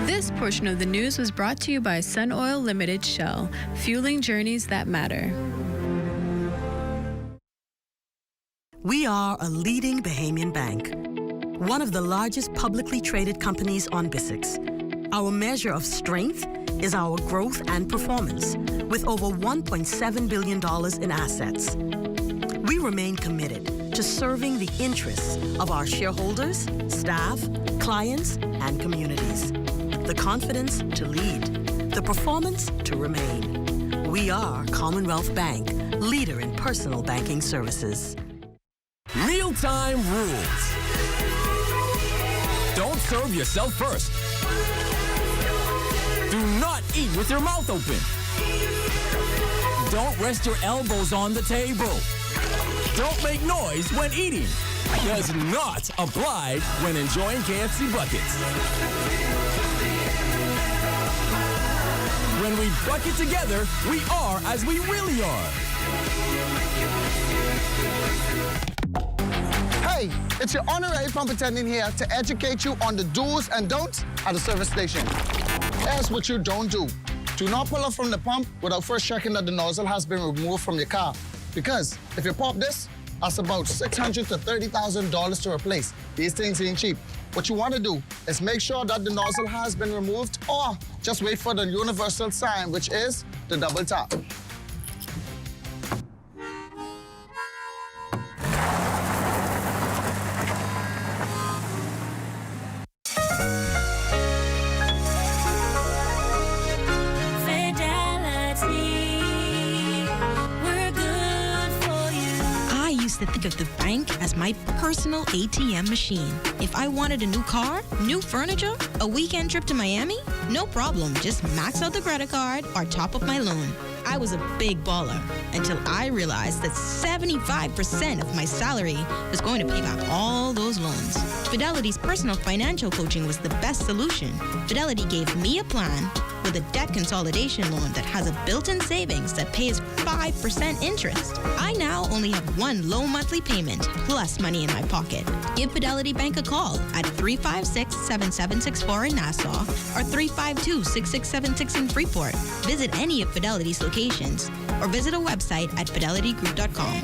This portion of the news was brought to you by Sun Oil Limited Shell, fueling journeys that matter. We are a leading Bahamian bank, one of the largest publicly traded companies on BISX. Our measure of strength is our growth and performance, with over $1.7 billion in assets. We remain committed to serving the interests of our shareholders, staff, clients, and communities. The confidence to lead, the performance to remain. We are Commonwealth Bank, leader in personal banking services. Mealtime rules. Don't serve yourself first. Do not eat with your mouth open. Don't rest your elbows on the table. Don't make noise when eating. Does not apply when enjoying KFC buckets. When we bucket together, we are as we really are. Hey, it's your honorary pump attendant here to educate you on the do's and don'ts at the service station. Here's what you don't do. Do not pull up from the pump without first checking that the nozzle has been removed from your car. Because if you pop this, that's about $600,000 to $30,000 to replace. These things ain't cheap. What you want to do is make sure that the nozzle has been removed, or just wait for the universal sign, which is the double tap. To think of the bank as my personal ATM machine. If I wanted a new car, new furniture, a weekend trip to Miami, no problem. Just max out the credit card or top up my loan. I was a big baller until I realized that 75% of my salary was going to pay back all those loans. Fidelity's personal financial coaching was the best solution. Fidelity gave me a plan with a debt consolidation loan that has a built-in savings that pays 5% interest. I now only have one low monthly payment plus money in my pocket. Give Fidelity Bank a call at 356-7764 in Nassau or 352-6676 in Freeport. Visit any of Fidelity's locations or visit a website at fidelitygroup.com.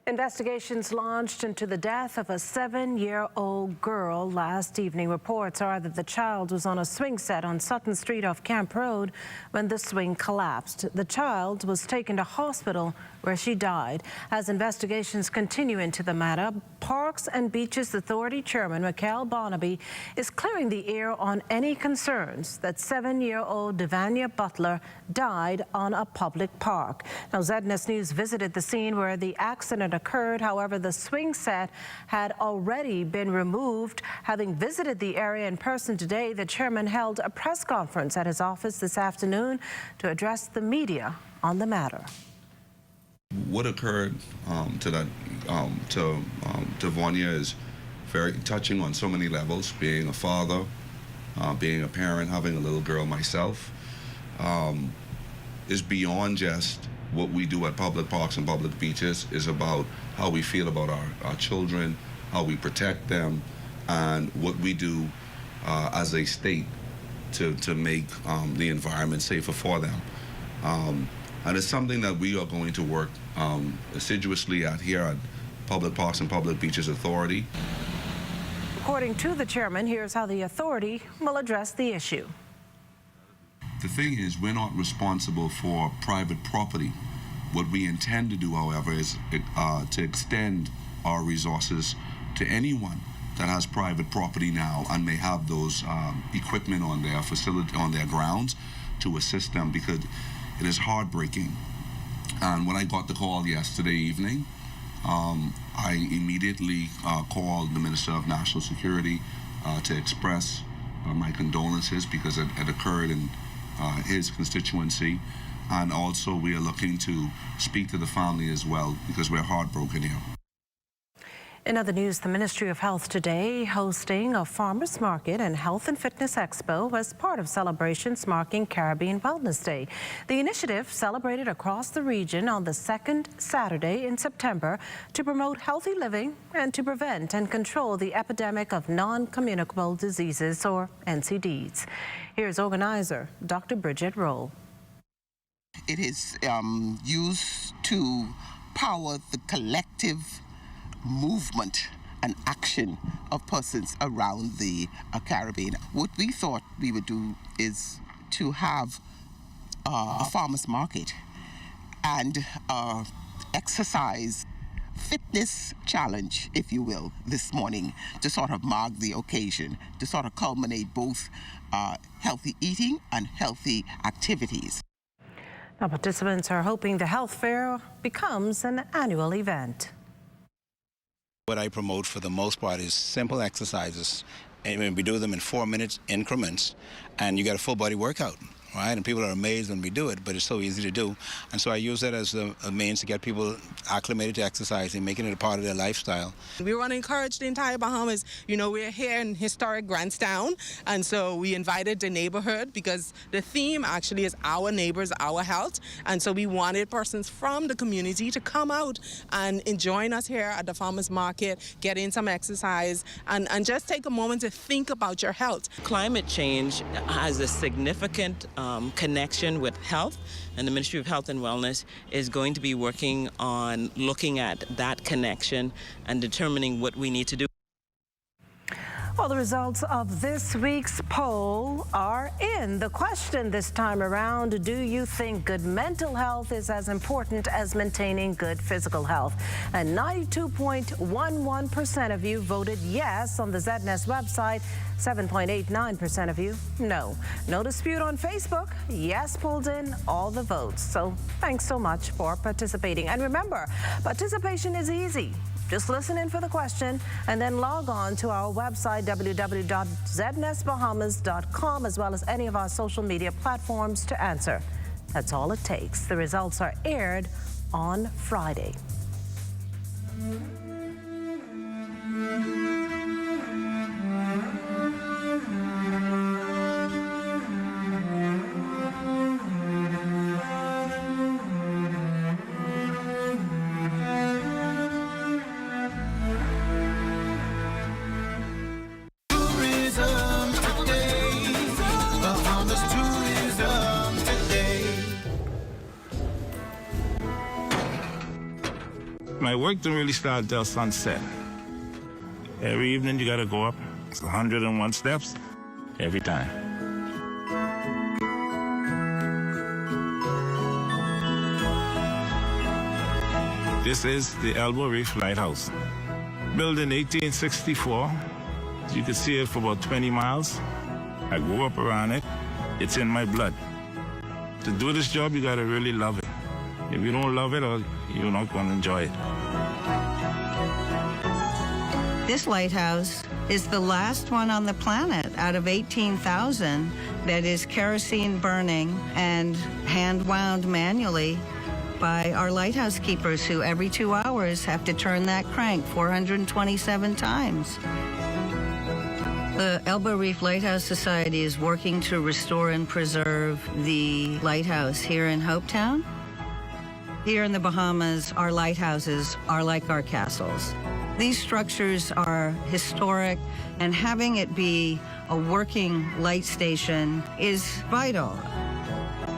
Investigations launched into the death of a 7-year-old girl last evening. Reports are that the child was on a swing set on Sutton Street off Camp Road when the swing collapsed. The child was taken to hospital where she died. As investigations continue into the matter, Parks and Beaches Authority Chairman Michael Barnaby is clearing the air on any concerns that 7-year-old Devania Butler died on a public park. Now, ZNS News visited the scene where the accident occurred. However, the swing set had already been removed. Having visited the area in person today, the chairman held a press conference at his office this afternoon to address the media on the matter. What occurred to Devania is very touching on so many levels. Being a father, being a parent, having a little girl myself, is beyond just what we do at public parks and public beaches. Is about how we feel about our children, how we protect them, and what we do as a state to make the environment safer for them. And it's something that we are going to work assiduously at here at Public Parks and Public Beaches Authority. According to the chairman, here's how the authority will address the issue. The thing is, we're not responsible for private property. What we intend to do, however, is to extend our resources to anyone that has private property now and may have those equipment on their facility, on their grounds, to assist them, because it is heartbreaking. And when I got the call yesterday evening, I immediately called the Minister of National Security to express my condolences, because it occurred in his constituency. And also we are looking to speak to the family as well, because we're heartbroken here. In other news, the Ministry of Health today hosting a farmers market and health and fitness expo as part of celebrations marking Caribbean Wellness Day. The initiative celebrated across the region on the second Saturday in September to promote healthy living and to prevent and control the epidemic of non-communicable diseases, or NCDs. Here's organizer Dr. Bridget Roll. It is used to power the collective movement and action of persons around the Caribbean. What we thought we would do is to have a farmers market and exercise fitness challenge, if you will, this morning to sort of mark the occasion, to sort of culminate both healthy eating and healthy activities. Now, participants are hoping the health fair becomes an annual event. What I promote for the most part is simple exercises, and we do them in 4-minute increments, and you get a full body workout, right? And people are amazed when we do it, but it's so easy to do. And so I use that as a means to get people acclimated to exercising, making it a part of their lifestyle. We want to encourage the entire Bahamas. You know, we're here in historic Grantstown, and so we invited the neighborhood because the theme actually is our neighbors, our health. And so we wanted persons from the community to come out and join us here at the farmers market, get in some exercise, and just take a moment to think about your health. Climate change has a significant connection with health, and the Ministry of Health and Wellness is going to be working on looking at that connection and determining what we need to do. Well, the results of this week's poll are in. The question this time around: do you think good mental health is as important as maintaining good physical health? And 92.11% of you voted yes on the ZNES website. 7.89% of you, no. No dispute on Facebook. Yes pulled in all the votes. So thanks so much for participating. And remember, participation is easy. Just listen in for the question and then log on to our website, www.znesbahamas.com, as well as any of our social media platforms to answer. That's all it takes. The results are aired on Friday. My work don't really start till sunset. Every evening you gotta go up. It's 101 steps every time. This is the Elbow Reef Lighthouse. Built in 1864. You can see it for about 20 miles. I grew up around it. It's in my blood. To do this job, you gotta really love it. If you don't love it, you're not gonna enjoy it. This lighthouse is the last one on the planet out of 18,000 that is kerosene burning and hand wound manually by our lighthouse keepers, who every 2 hours have to turn that crank 427 times. The Elbow Reef Lighthouse Society is working to restore and preserve the lighthouse here in Hopetown. Here in the Bahamas, our lighthouses are like our castles. These structures are historic, and having it be a working light station is vital.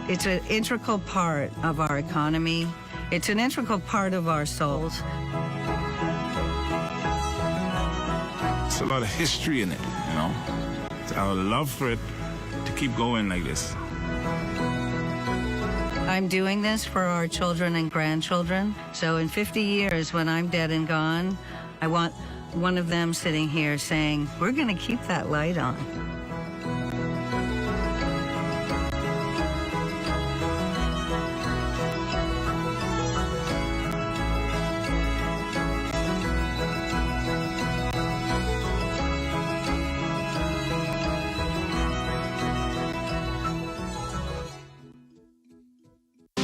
It's an integral part of our economy. It's an integral part of our souls. It's a lot of history in it, you know. I would love for it to keep going like this. I'm doing this for our children and grandchildren. So in 50 years, when I'm dead and gone, I want one of them sitting here saying, we're going to keep that light on.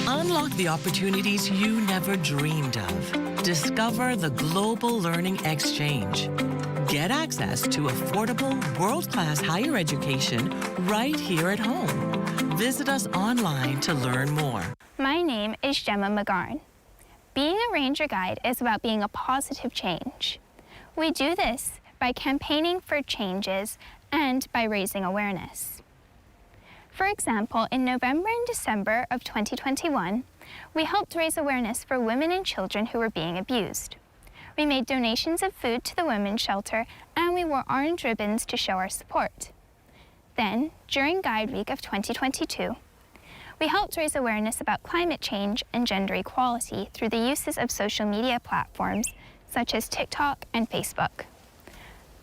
Unlock the opportunities you never dreamed of. Discover the Global Learning Exchange. Get access to affordable, world-class higher education right here at home. Visit us online to learn more. My name is Gemma McGarn. Being a ranger guide is about being a positive change. We do this by campaigning for changes and by raising awareness. For example, in November and December of 2021, we helped raise awareness for women and children who were being abused. We made donations of food to the women's shelter, and we wore orange ribbons to show our support. Then, during Guide Week of 2022, we helped raise awareness about climate change and gender equality through the uses of social media platforms such as TikTok and Facebook.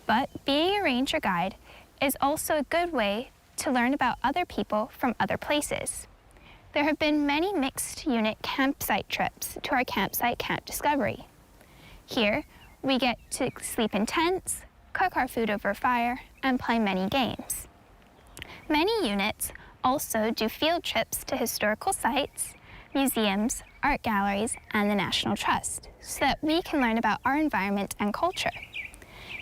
But being a ranger guide is also a good way to learn about other people from other places. There have been many mixed unit campsite trips to our campsite Camp Discovery. Here, we get to sleep in tents, cook our food over fire, and play many games. Many units also do field trips to historical sites, museums, art galleries, and the National Trust, so that we can learn about our environment and culture.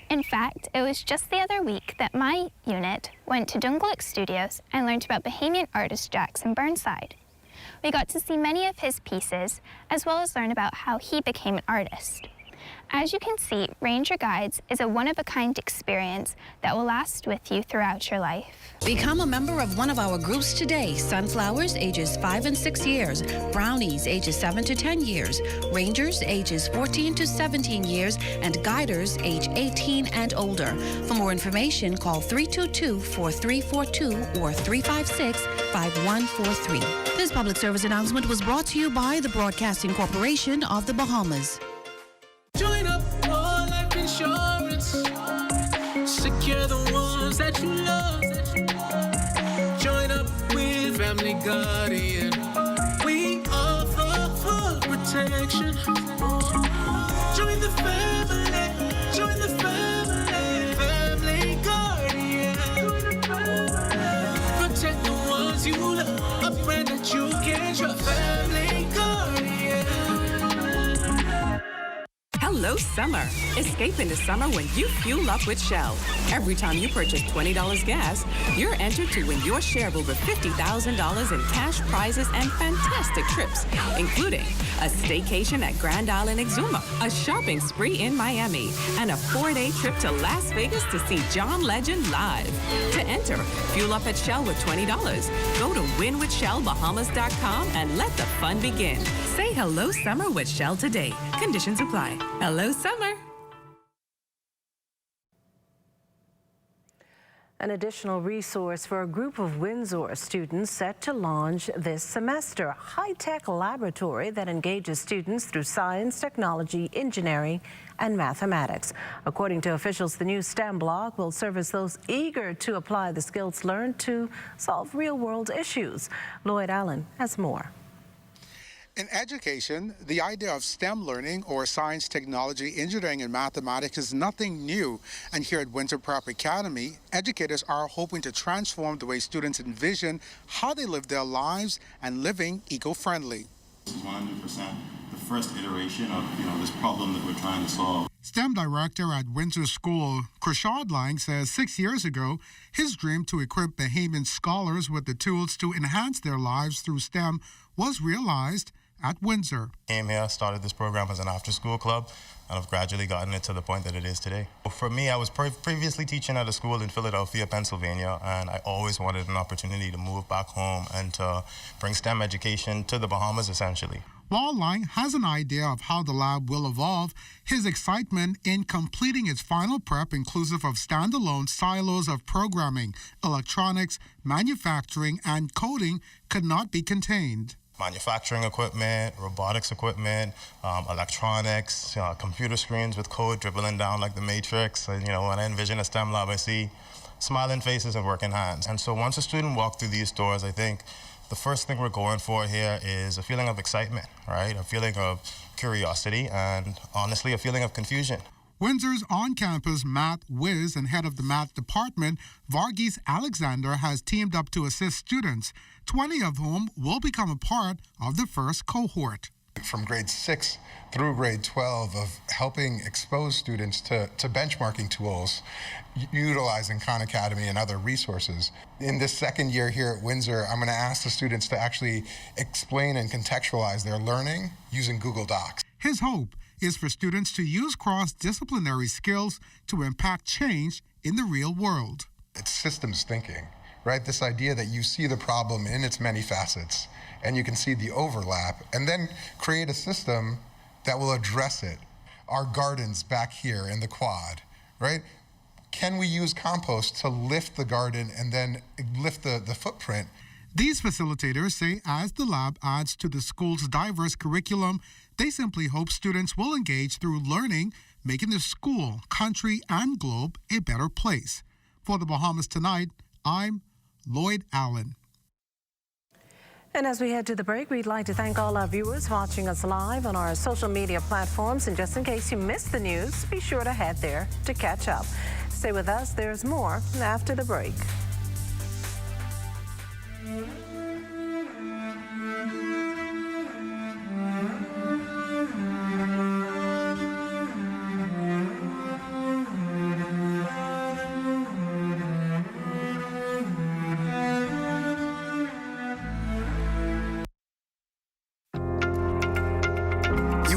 In fact, it was just the other week that my unit went to Dungalik Studios and learned about Bahamian artist Jackson Burnside. We got to see many of his pieces, as well as learn about how he became an artist. As you can see, Ranger Guides is a one-of-a-kind experience that will last with you throughout your life. Become a member of one of our groups today. Sunflowers, ages 5 and 6 years. Brownies, ages 7 to 10 years. Rangers, ages 14 to 17 years. And Guiders, age 18 and older. For more information, call 322-4342 or 356-5143. This public service announcement was brought to you by the Broadcasting Corporation of the Bahamas. Join up for life insurance. Secure the ones that you love. Join up with Family Guardian. We offer full protection. Join the family. Join the family. Family Guardian. Protect the ones you love. A friend that you can trust. Family Guardian. Hello, summer. Escape into summer when you fuel up with Shell. Every time you purchase $20 gas, you're entered to win your share of over $50,000 in cash prizes and fantastic trips, including a staycation at Grand Island Exuma, a shopping spree in Miami, and a 4-day trip to Las Vegas to see John Legend live. To enter, fuel up at Shell with $20. Go to winwithshellbahamas.com and let the fun begin. Say hello, summer with Shell today. Conditions apply. Hello, summer. An additional resource for a group of Windsor students set to launch this semester, a high-tech laboratory that engages students through science, technology, engineering, and mathematics. According to officials, the new STEM block will service those eager to apply the skills learned to solve real-world issues. Lloyd Allen has more. In education, the idea of STEM learning, or science, technology, engineering, and mathematics, is nothing new. And here at Windsor Prep Academy, educators are hoping to transform the way students envision how they live their lives and living eco-friendly. This is 100% the first iteration of this problem that we're trying to solve. STEM director at Windsor School, Krishad Lang, says 6 years ago, his dream to equip Bahamian scholars with the tools to enhance their lives through STEM was realized at Windsor. Came here, started this program as an after-school club, and I've gradually gotten it to the point that it is today. For me, I was previously teaching at a school in Philadelphia, Pennsylvania, and I always wanted an opportunity to move back home and to bring STEM education to the Bahamas, essentially. While Lang has an idea of how the lab will evolve, his excitement in completing its final prep, inclusive of standalone silos of programming, electronics, manufacturing, and coding, could not be contained. Manufacturing equipment, robotics equipment, electronics, computer screens with code dribbling down like the Matrix. When I envision a STEM lab, I see smiling faces and working hands. And so once a student walks through these doors, I think the first thing we're going for here is a feeling of excitement, right? A feeling of curiosity and, honestly, a feeling of confusion. Windsor's on-campus math whiz and head of the math department, Varghese Alexander, has teamed up to assist students, 20 of whom will become a part of the first cohort. From grade 6 through grade 12 of helping expose students to benchmarking tools, utilizing Khan Academy and other resources. In this second year here at Windsor, I'm going to ask the students to actually explain and contextualize their learning using Google Docs. His hope is for students to use cross-disciplinary skills to impact change in the real world. It's systems thinking, right? This idea that you see the problem in its many facets and you can see the overlap and then create a system that will address it. Our gardens back here in the quad, right? Can we use compost to lift the garden and then lift the footprint? These facilitators say as the lab adds to the school's diverse curriculum, they simply hope students will engage through learning, making the school, country, and globe a better place. For the Bahamas Tonight, I'm Lloyd Allen. And as we head to the break, we'd like to thank all our viewers watching us live on our social media platforms. And just in case you missed the news, be sure to head there to catch up. Stay with us. There's more after the break.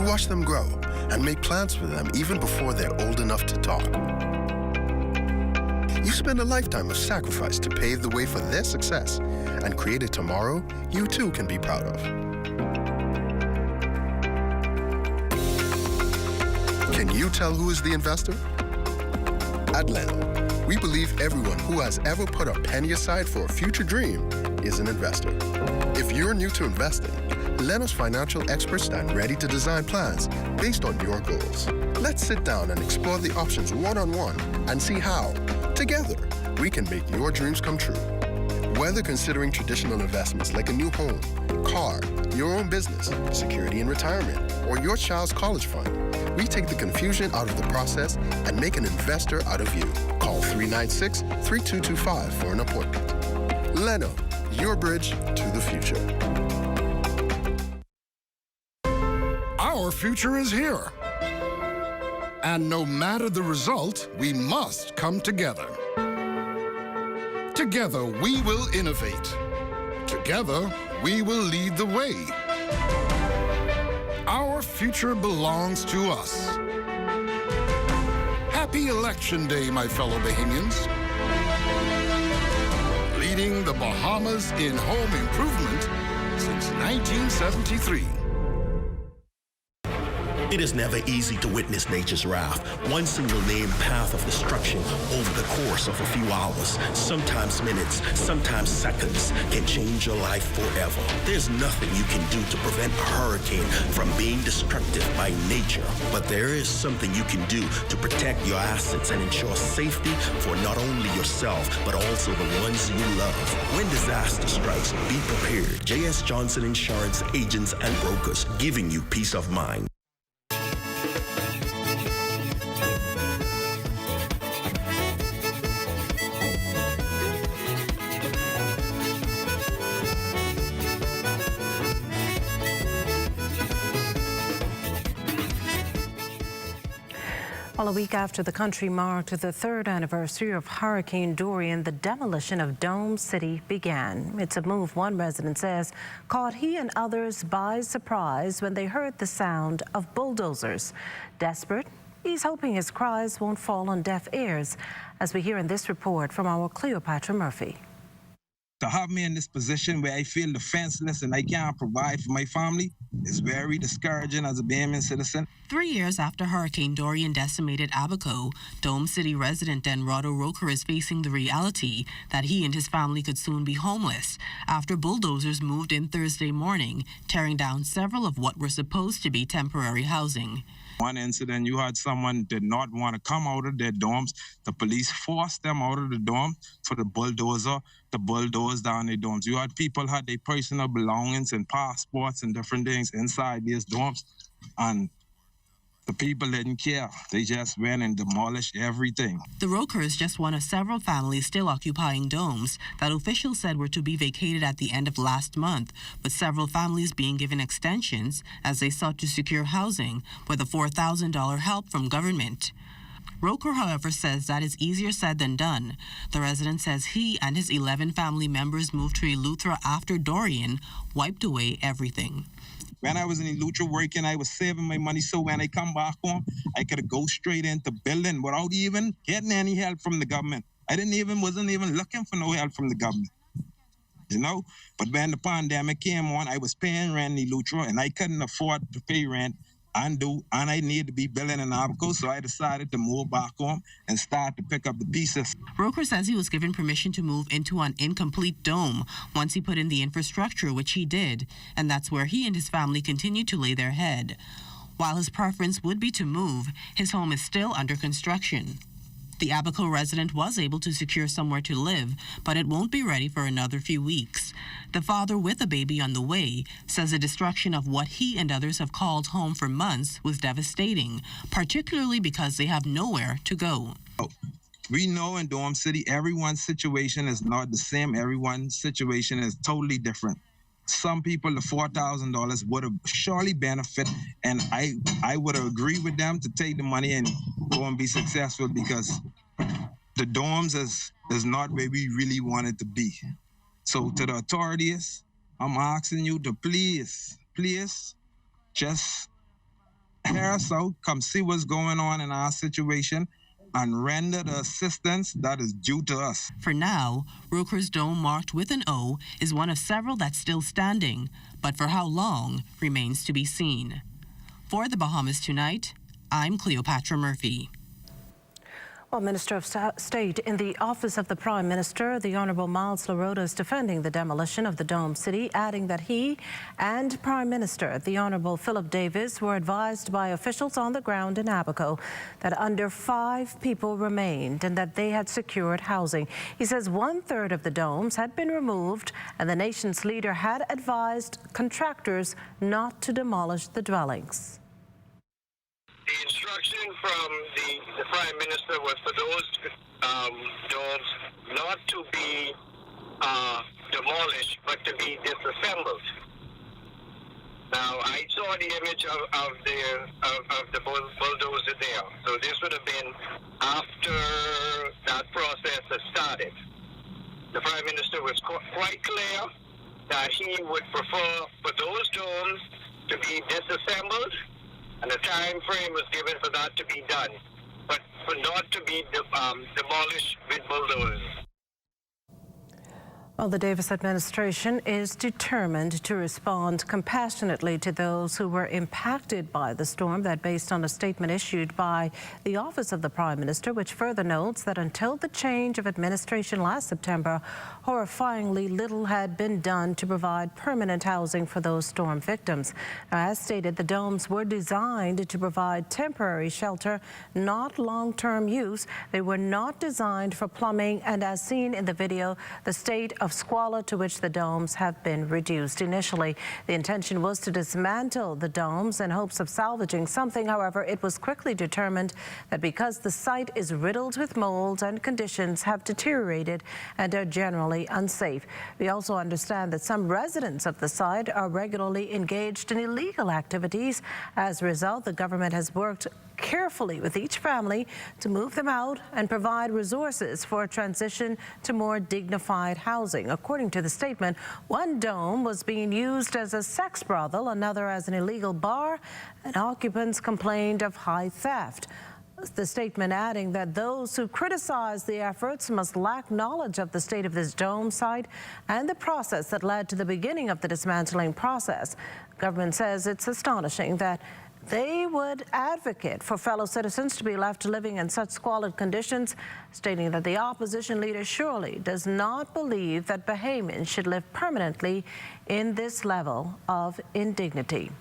Watch them grow and make plans for them even before they're old enough to talk. You spend a lifetime of sacrifice to pave the way for their success and create a tomorrow you too can be proud of. Can you tell who is the investor? At Leno, we believe everyone who has ever put a penny aside for a future dream is an investor. If you're new to investing, Leno's financial experts stand ready to design plans based on your goals. Let's sit down and explore the options one-on-one and see how, together, we can make your dreams come true. Whether considering traditional investments like a new home, car, your own business, security in retirement, or your child's college fund, we take the confusion out of the process and make an investor out of you. Call 396-3225 for an appointment. Leno, your bridge to the future. Our future is here. And no matter the result, we must come together. Together, we will innovate. Together, we will lead the way. Our future belongs to us. Happy Election Day, my fellow Bahamians. Leading the Bahamas in home improvement since 1973. It is never easy to witness nature's wrath. One single named path of destruction over the course of a few hours, sometimes minutes, sometimes seconds, can change your life forever. There's nothing you can do to prevent a hurricane from being destructive by nature. But there is something you can do to protect your assets and ensure safety for not only yourself, but also the ones you love. When disaster strikes, be prepared. J.S. Johnson Insurance Agents and Brokers, giving you peace of mind. Well, a week after the country marked the third anniversary of Hurricane Dorian, the demolition of Dome City began. It's a move one resident says caught he and others by surprise when they heard the sound of bulldozers. Desperate, he's hoping his cries won't fall on deaf ears, as we hear in this report from our Cleopatra Murphy. To have me in this position where I feel defenseless and I can't provide for my family is very discouraging as a Bahamian citizen. 3 years after Hurricane Dorian decimated Abaco, Dome City resident Denrado Roker is facing the reality that he and his family could soon be homeless after bulldozers moved in Thursday morning, tearing down several of what were supposed to be temporary housing. One incident, you had someone did not want to come out of their dorms. The police forced them out of the dorm for the bulldozer to bulldoze down their dorms. You had people had their personal belongings and passports and different things inside these dorms. And The people didn't care. They just went and demolished everything. The Roker is just one of several families still occupying domes that officials said were to be vacated at the end of last month, with several families being given extensions as they sought to secure housing with a $4,000 help from government. Roker, however, says that is easier said than done. The resident says he and his 11 family members moved to Eleuthera after Dorian wiped away everything. When I was in Eleuthera working, I was saving my money, so when I come back home, I could go straight into building without even getting any help from the government. I wasn't even looking for no help from the government, you know? But when the pandemic came on, I was paying rent in Eleuthera, and I couldn't afford to pay rent and I needed to be building in Abaco, so I decided to move back home and start to pick up the pieces. Roker says he was given permission to move into an incomplete dome once he put in the infrastructure, which he did, and that's where he and his family continue to lay their head. While his preference would be to move, his home is still under construction. The Abaco resident was able to secure somewhere to live, but it won't be ready for another few weeks. The father, with a baby on the way, says the destruction of what he and others have called home for months was devastating, particularly because they have nowhere to go. We know in Dome City, everyone's situation is not the same. Everyone's situation is totally different. Some people, the $4,000 would have surely benefit, and I would agree with them to take the money and go and be successful, because the dorms is not where we really want it to be. So to the authorities, I'm asking you to please just hear us out, come see what's going on in our situation, and render the assistance that is due to us. For now, Roker's dome, marked with an O, is one of several that's still standing, but for how long remains to be seen. For the Bahamas Tonight, I'm Cleopatra Murphy. Well, Minister of State in the Office of the Prime Minister, the Honourable Miles LaRota, is defending the demolition of the Dome City, adding that he and Prime Minister, the Honourable Philip Davis, were advised by officials on the ground in Abaco that under 5 people remained and that they had secured housing. He says 1/3 of the domes had been removed, and the nation's leader had advised contractors not to demolish the dwellings. The instruction from the Prime Minister was for those domes not to be demolished, but to be disassembled. Now, I saw the image of the bulldozer there, so this would have been after that process has started. The Prime Minister was quite clear that he would prefer for those domes to be disassembled, and a time frame was given for that to be done, but for not to be demolished with bulldozers. Well, the Davis administration is determined to respond compassionately to those who were impacted by the storm. That based on a statement issued by the Office of the Prime Minister, which further notes that until the change of administration last September, horrifyingly little had been done to provide permanent housing for those storm victims. Now, as stated, the domes were designed to provide temporary shelter, not long-term use. They were not designed for plumbing, and as seen in the video, the state of squalor to which the domes have been reduced. Initially, the intention was to dismantle the domes in hopes of salvaging something. However, it was quickly determined that because the site is riddled with mold and conditions have deteriorated and are generally unsafe. We also understand that some residents of the site are regularly engaged in illegal activities. As a result, the government has worked carefully with each family to move them out and provide resources for a transition to more dignified housing. According to the statement, one dome was being used as a sex brothel, another as an illegal bar, and occupants complained of high theft. The statement adding that those who criticize the efforts must lack knowledge of the state of this dome site and the process that led to the beginning of the dismantling process. The government says it's astonishing that they would advocate for fellow citizens to be left living in such squalid conditions, stating that the opposition leader surely does not believe that Bahamians should live permanently in this level of indignity.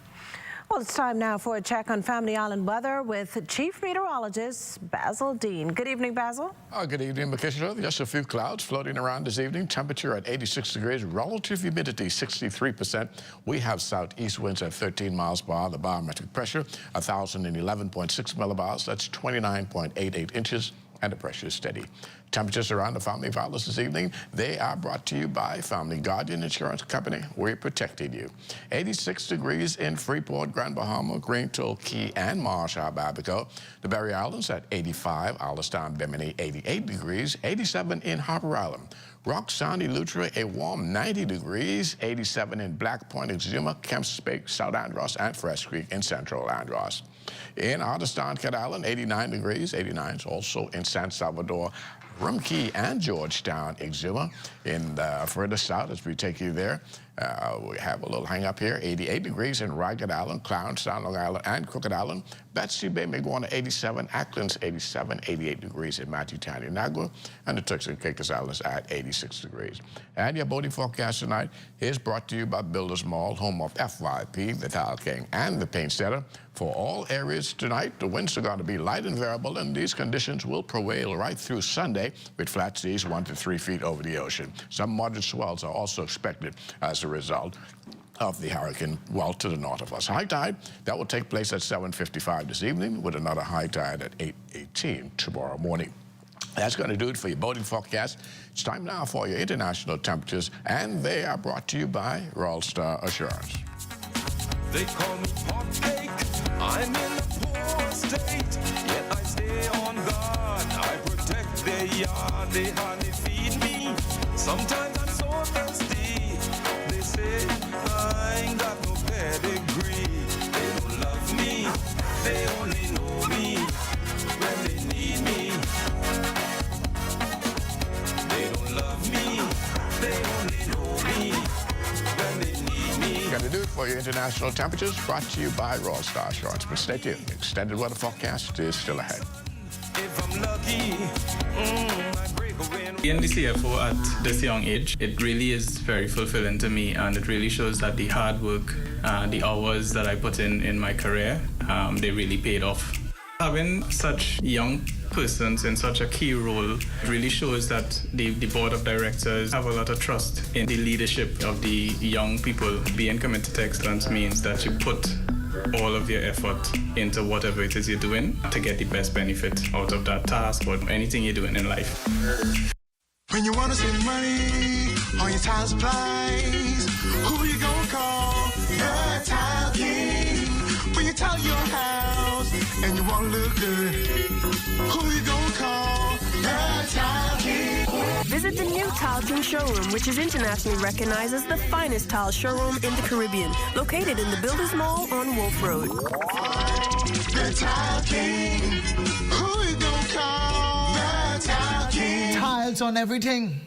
Well, it's time now for a check on Family Island weather with Chief Meteorologist Basil Dean. Good evening, Basil. Good evening, Makisha. Just a few clouds floating around this evening. Temperature at 86 degrees. Relative humidity 63%. We have southeast winds at 13 miles per hour. The barometric pressure 1,011.6 millibars. That's 29.88 inches. And the pressure is steady. Temperatures around the Family Violence this evening, they are brought to you by Family Guardian Insurance Company. We're protecting you. 86 degrees in Freeport, Grand Bahama, Greenville, Key, and Marshall, Abaco. The Berry Islands at 85, Alistown, Bimini, 88 degrees, 87 in Harper Island. Rock Sound, Eleuthera, a warm 90 degrees, 87 in Black Point, Exuma, Kemps Spake, South Andros, and Fresh Creek in Central Andros. In Artistan, Cat Island, 89 degrees, 89 is also in San Salvador, Rumkey, and Georgetown, Exuma. In further south, as we take you there, we have a little hang up here, 88 degrees in Ragged Island, Clownstown, Long Island, and Crooked Island. Betsy Bay, Maguana, 87, Acklands, 87, 88 degrees in Matthew-Town, Inagua, and the Turks and Caicos Islands at 86 degrees. And your boating forecast tonight is brought to you by Builders Mall, home of FYP, the Tile King, and the Paint Setter. For all areas tonight, the winds are going to be light and variable, and these conditions will prevail right through Sunday with flat seas 1 to 3 feet over the ocean. Some moderate swells are also expected as a result of the hurricane well to the north of us. High tide, that will take place at 7:55 this evening with another high tide at 8:18 tomorrow morning. That's going to do it for your boating forecast. It's time now for your international temperatures, and they are brought to you by Royal Star Assurance. They call me hot cake. I'm in a poor state, yet I stay on guard. I protect their yard, they hardly feed me. Sometimes I'm so thirsty. They say I ain't got no pedigree. They don't love me, they only know me when they need me. They don't love me, they only know me when they need me. Going to do it for your international temperatures, brought to you by Royal Star Assurance. But stay tuned. Extended weather forecast is still ahead. If I'm lucky, I break away. Being the CFO at this young age, it really is very fulfilling to me, and it really shows that the hard work, the hours that I put in my career, they really paid off. Having such young persons in such a key role really shows that the board of directors have a lot of trust in the leadership of the young people. Being committed to excellence means that you put all of your effort into whatever it is you're doing to get the best benefit out of that task or anything you're doing in life. When you want to save money on your tile supplies, who you gonna call? The Tile King. When you tile your house and you want to look good, who you gonna call? The Tile King. Visit the new Tile King showroom, which is internationally recognized as the finest tile showroom in the Caribbean, located in the Builders Mall on Wolf Road. The Tile King. Who you gonna call? The Tile King. Tiles on everything.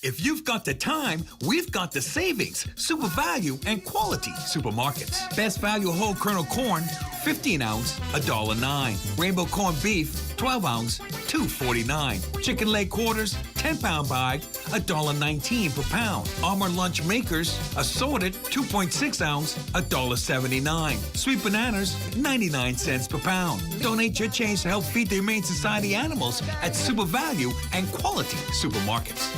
If you've got the time, we've got the savings, super value, and quality supermarkets. Best value whole kernel corn, 15 ounce, $1.09. Rainbow corned beef, 12 ounce, $2.49. Chicken leg quarters, 10-pound bag, $1.19 per pound. Armour lunch makers, assorted, 2.6 ounce, $1.79. Sweet bananas, 99 cents per pound. Donate your change to help feed the Humane Society animals at super value and quality supermarkets.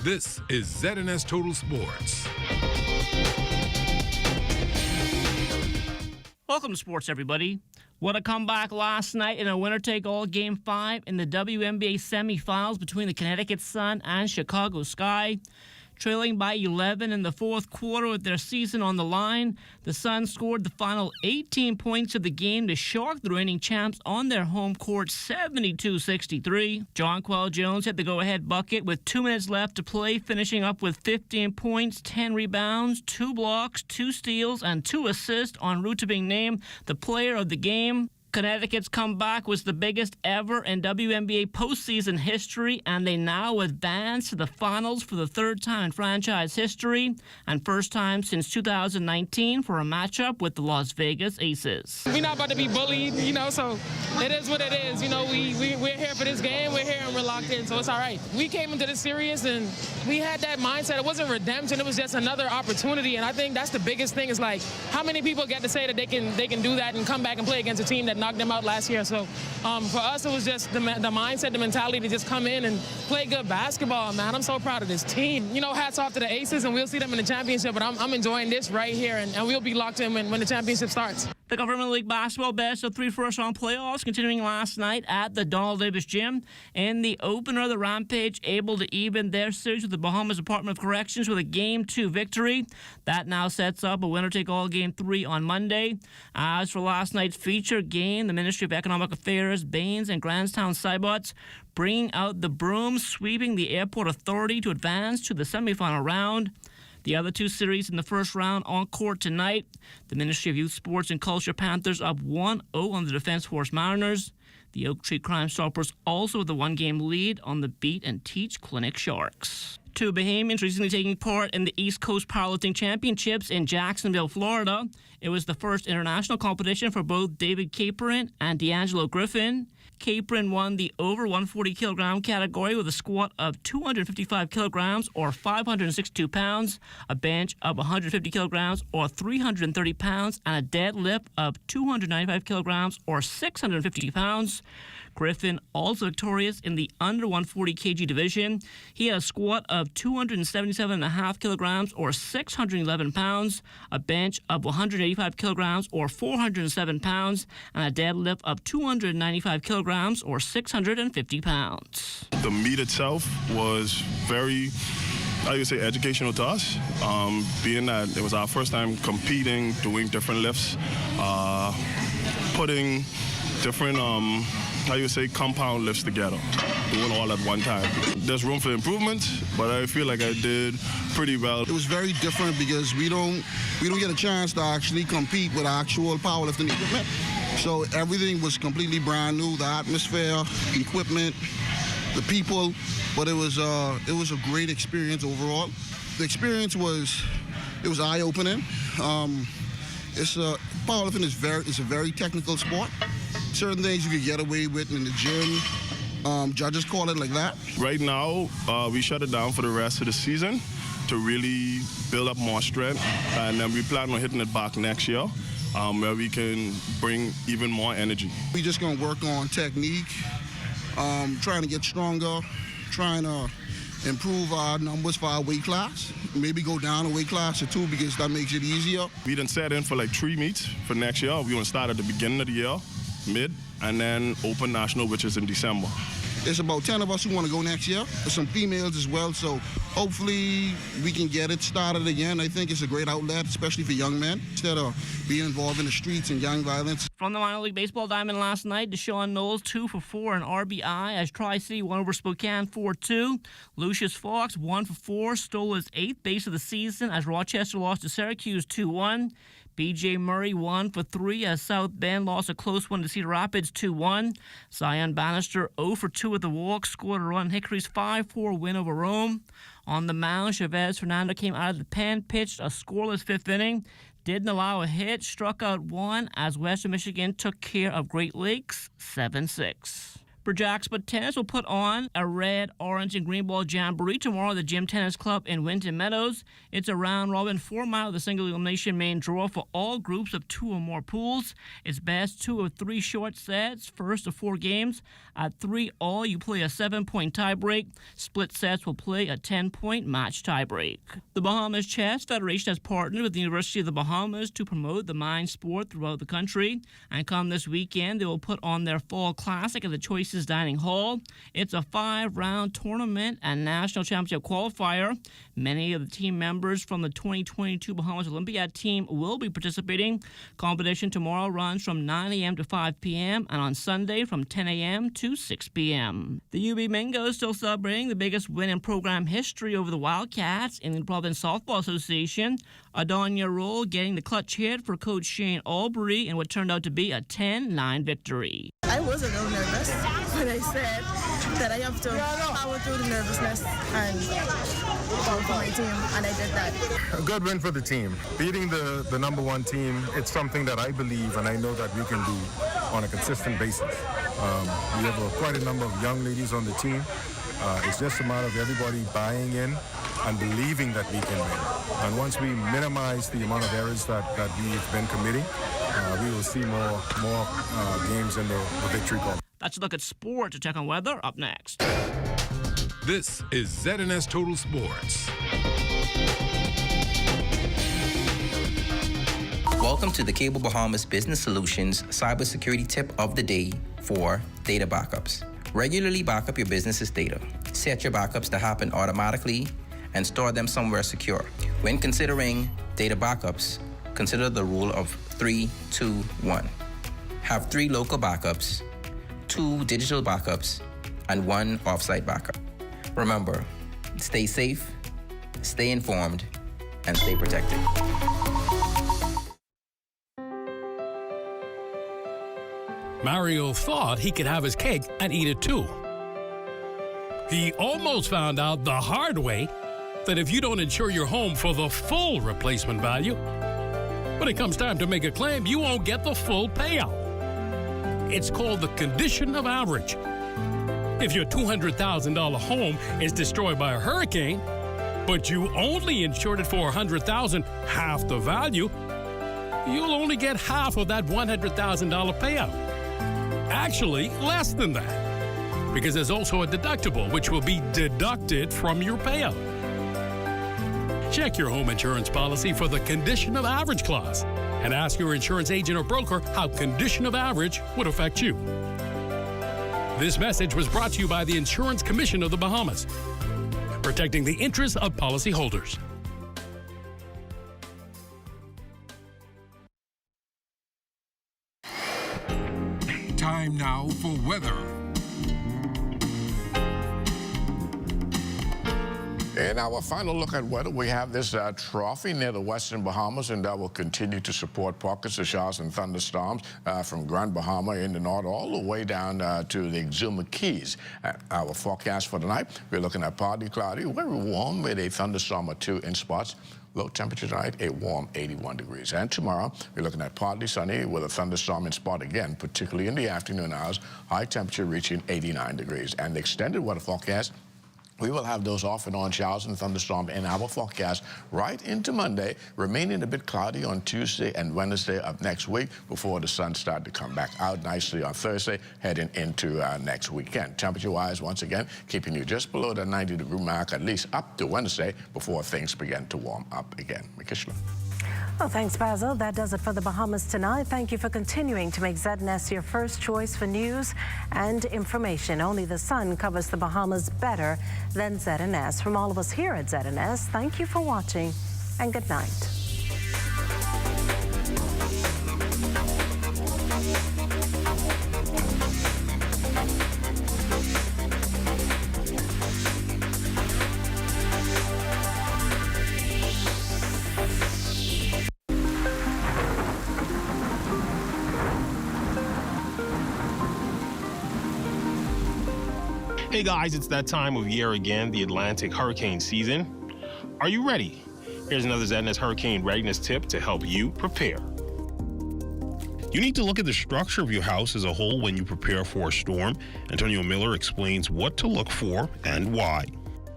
This is ZNS Total Sports. Welcome to sports, everybody. What a comeback last night in a winner-take-all Game 5 in the WNBA semifinals between the Connecticut Sun and Chicago Sky. Trailing by 11 in the fourth quarter with their season on the line, the Sun scored the final 18 points of the game to shock the reigning champs on their home court 72-63. Jonquel Jones hit the go-ahead bucket with 2 minutes left to play, finishing up with 15 points, 10 rebounds, 2 blocks, 2 steals, and 2 assists en route to being named the player of the game. Connecticut's comeback was the biggest ever in WNBA postseason history, and they now advance to the finals for the third time in franchise history and first time since 2019 for a matchup with the Las Vegas Aces. We're not about to be bullied, so it is what it is. You know, we're here for this game. We're here and we're locked in, so it's all right. We came into this serious and we had that mindset. It wasn't redemption. It was just another opportunity, and I think that's the biggest thing is, like, how many people get to say that they can do that and come back and play against a team that knocked them out last year. So for us, it was just the mindset, the mentality to just come in and play good basketball, man. I'm so proud of this team. You know, hats off to the Aces, and we'll see them in the championship, but I'm enjoying this right here, and we'll be locked in when the championship starts. The Government League Basketball best of 3 first-round playoffs continuing last night at the Donald Davis Gym. In the opener, the Rampage able to even their series with the Bahamas Department of Corrections with a Game 2 victory. That now sets up a winner-take-all Game 3 on Monday. As for last night's feature game, the Ministry of Economic Affairs, Baines, and Grandstown Cybots bringing out the brooms, sweeping the Airport Authority to advance to the semifinal round. The other 2 series in the first round on court tonight. The Ministry of Youth Sports and Culture Panthers up 1-0 on the Defence Force Mariners. The Oak Tree Crime Stoppers also with a 1-game lead on the Beat and Teach Clinic Sharks. 2 Bahamians recently taking part in the East Coast Powerlifting Championships in Jacksonville, Florida. It was the first international competition for both David Capron and D'Angelo Griffin. Capron won the over 140 kilogram category with a squat of 255 kilograms or 562 pounds, a bench of 150 kilograms or 330 pounds, and a deadlift of 295 kilograms or 650 pounds. Griffin also victorious in the under 140 kg division. He had a squat of 277.5 kilograms or 611 pounds, a bench of 185 kilograms or 407 pounds, and a deadlift of 295 kilograms or 650 pounds. The meet itself was very, I would say, educational to us, being that it was our first time competing, doing different lifts, putting different compound lifts together, doing all at one time. There's room for improvement, but I feel like I did pretty well. It was very different because we don't get a chance to actually compete with actual powerlifting equipment. So everything was completely brand new, the atmosphere, the equipment, the people, but it was a great experience overall. The experience was eye-opening. Powerlifting is a very technical sport. Certain things you could get away with in the gym. Judges call it like that. Right now, we shut it down for the rest of the season to really build up more strength, and then we plan on hitting it back next year, where we can bring even more energy. We're just gonna work on technique, trying to get stronger, trying to improve our numbers for our weight class. Maybe go down a weight class or 2 because that makes it easier. We done set in for like 3 meets for next year. We're gonna start at the beginning of the year, mid, and then open national, which is in December. There's about 10 of us who want to go next year. There's some females as well, so hopefully we can get it started again. I think it's a great outlet, especially for young men, instead of being involved in the streets and gang violence. From the minor league baseball diamond last night, Deshaun Knowles 2 for 4 in RBI as Tri-City won over Spokane 4-2. Lucius Fox 1 for 4, stole his 8th base of the season as Rochester lost to Syracuse 2-1. B.J. Murray 1 for 3 as South Bend lost a close one to Cedar Rapids 2-1. Zion Bannister 0 for 2 with the walk, scored a run Hickory's 5-4 win over Rome. On the mound, Chavez Fernando came out of the pen, pitched a scoreless 5th inning, didn't allow a hit, struck out 1 as Western Michigan took care of Great Lakes 7-6. Burjaxpa Tennis will put on a red, orange, and green ball jamboree tomorrow at the Gym Tennis Club in Winton Meadows. It's a round-robin 4-mile with a single elimination main draw for all groups of 2 or more pools. It's best 2 of 3 short sets, first of 4 games. At 3 all, you play a 7-point tiebreak. Split sets will play a 10-point match tiebreak. The Bahamas Chess Federation has partnered with the University of the Bahamas to promote the mine sport throughout the country. And come this weekend, they will put on their Fall Classic at the Choices Dining Hall. It's a 5-round tournament and national championship qualifier. Many of the team members from the 2022 Bahamas Olympiad team will be participating. Competition tomorrow runs from 9 a.m. to 5 p.m. and on Sunday from 10 a.m. to 6 p.m. The UB Mingo still celebrating the biggest win in program history over the Wildcats in the Province Softball Association. Adonia Roll getting the clutch hit for Coach Shane Albury in what turned out to be a 10-9 victory. I was a little nervous. when I said that I have to power through the nervousness and go for my team, and I did that. A good win for the team. Beating the #1 team, it's something that I believe and I know that we can do on a consistent basis. We have quite a number of young ladies on the team. It's just a matter of everybody buying in and believing that we can win. And once we minimize the amount of errors that we've been committing, we will see more games in the victory column. That's a look at sport. To check on weather, up next. This is ZNS Total Sports. Welcome to the Cable Bahamas Business Solutions Cybersecurity Tip of the Day for data backups. Regularly back up your business's data. Set your backups to happen automatically and store them somewhere secure. When considering data backups, consider the rule of 3-2-1. Have 3 local backups, 2 digital backups, and 1 offsite backup. Remember, stay safe, stay informed, and stay protected. Mario thought he could have his cake and eat it too. He almost found out the hard way that if you don't insure your home for the full replacement value, when it comes time to make a claim, you won't get the full payout. It's called the condition of average. If your $200,000 home is destroyed by a hurricane, but you only insured it for $100,000, half the value, you'll only get half of that $100,000 payout. Actually, less than that, because there's also a deductible which will be deducted from your payout. Check your home insurance policy for the condition of average clause and ask your insurance agent or broker how condition of average would affect you. This message was brought to you by the Insurance Commission of the Bahamas, protecting the interests of policyholders. Time now for weather. In our final look at weather, we have this trophy near the western Bahamas, and that will continue to support pockets of showers and thunderstorms from Grand Bahama in the north all the way down to the Exuma Keys. Our forecast for tonight, we're looking at partly cloudy, very warm with a thunderstorm or 2 in spots. Low temperature tonight, a warm 81 degrees. And tomorrow, we're looking at partly sunny with a thunderstorm in spot again, particularly in the afternoon hours, high temperature reaching 89 degrees. And the extended weather forecast, we will have those off and on showers and thunderstorms in our forecast right into Monday, remaining a bit cloudy on Tuesday and Wednesday of next week before the sun starts to come back out nicely on Thursday, heading into next weekend. Temperature-wise, once again, keeping you just below the 90-degree mark, at least up to Wednesday, before things begin to warm up again. Mikishla. Well, thanks, Basil. That does it for the Bahamas tonight. Thank you for continuing to make ZNS your first choice for news and information. Only the sun covers the Bahamas better than ZNS. From all of us here at ZNS, thank you for watching and good night. Hey guys, it's that time of year again, the Atlantic hurricane season. Are you ready? Here's another ZNS hurricane readiness tip to help you prepare. You need to look at the structure of your house as a whole when you prepare for a storm. Antonio Miller explains what to look for and why.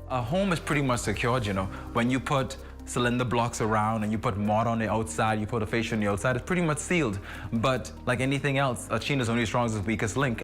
A home is pretty much secured, you know. When you put cylinder blocks around and you put mud on the outside, you put a fascia on the outside, it's pretty much sealed. But like anything else, a chain is only as strong as its weakest link.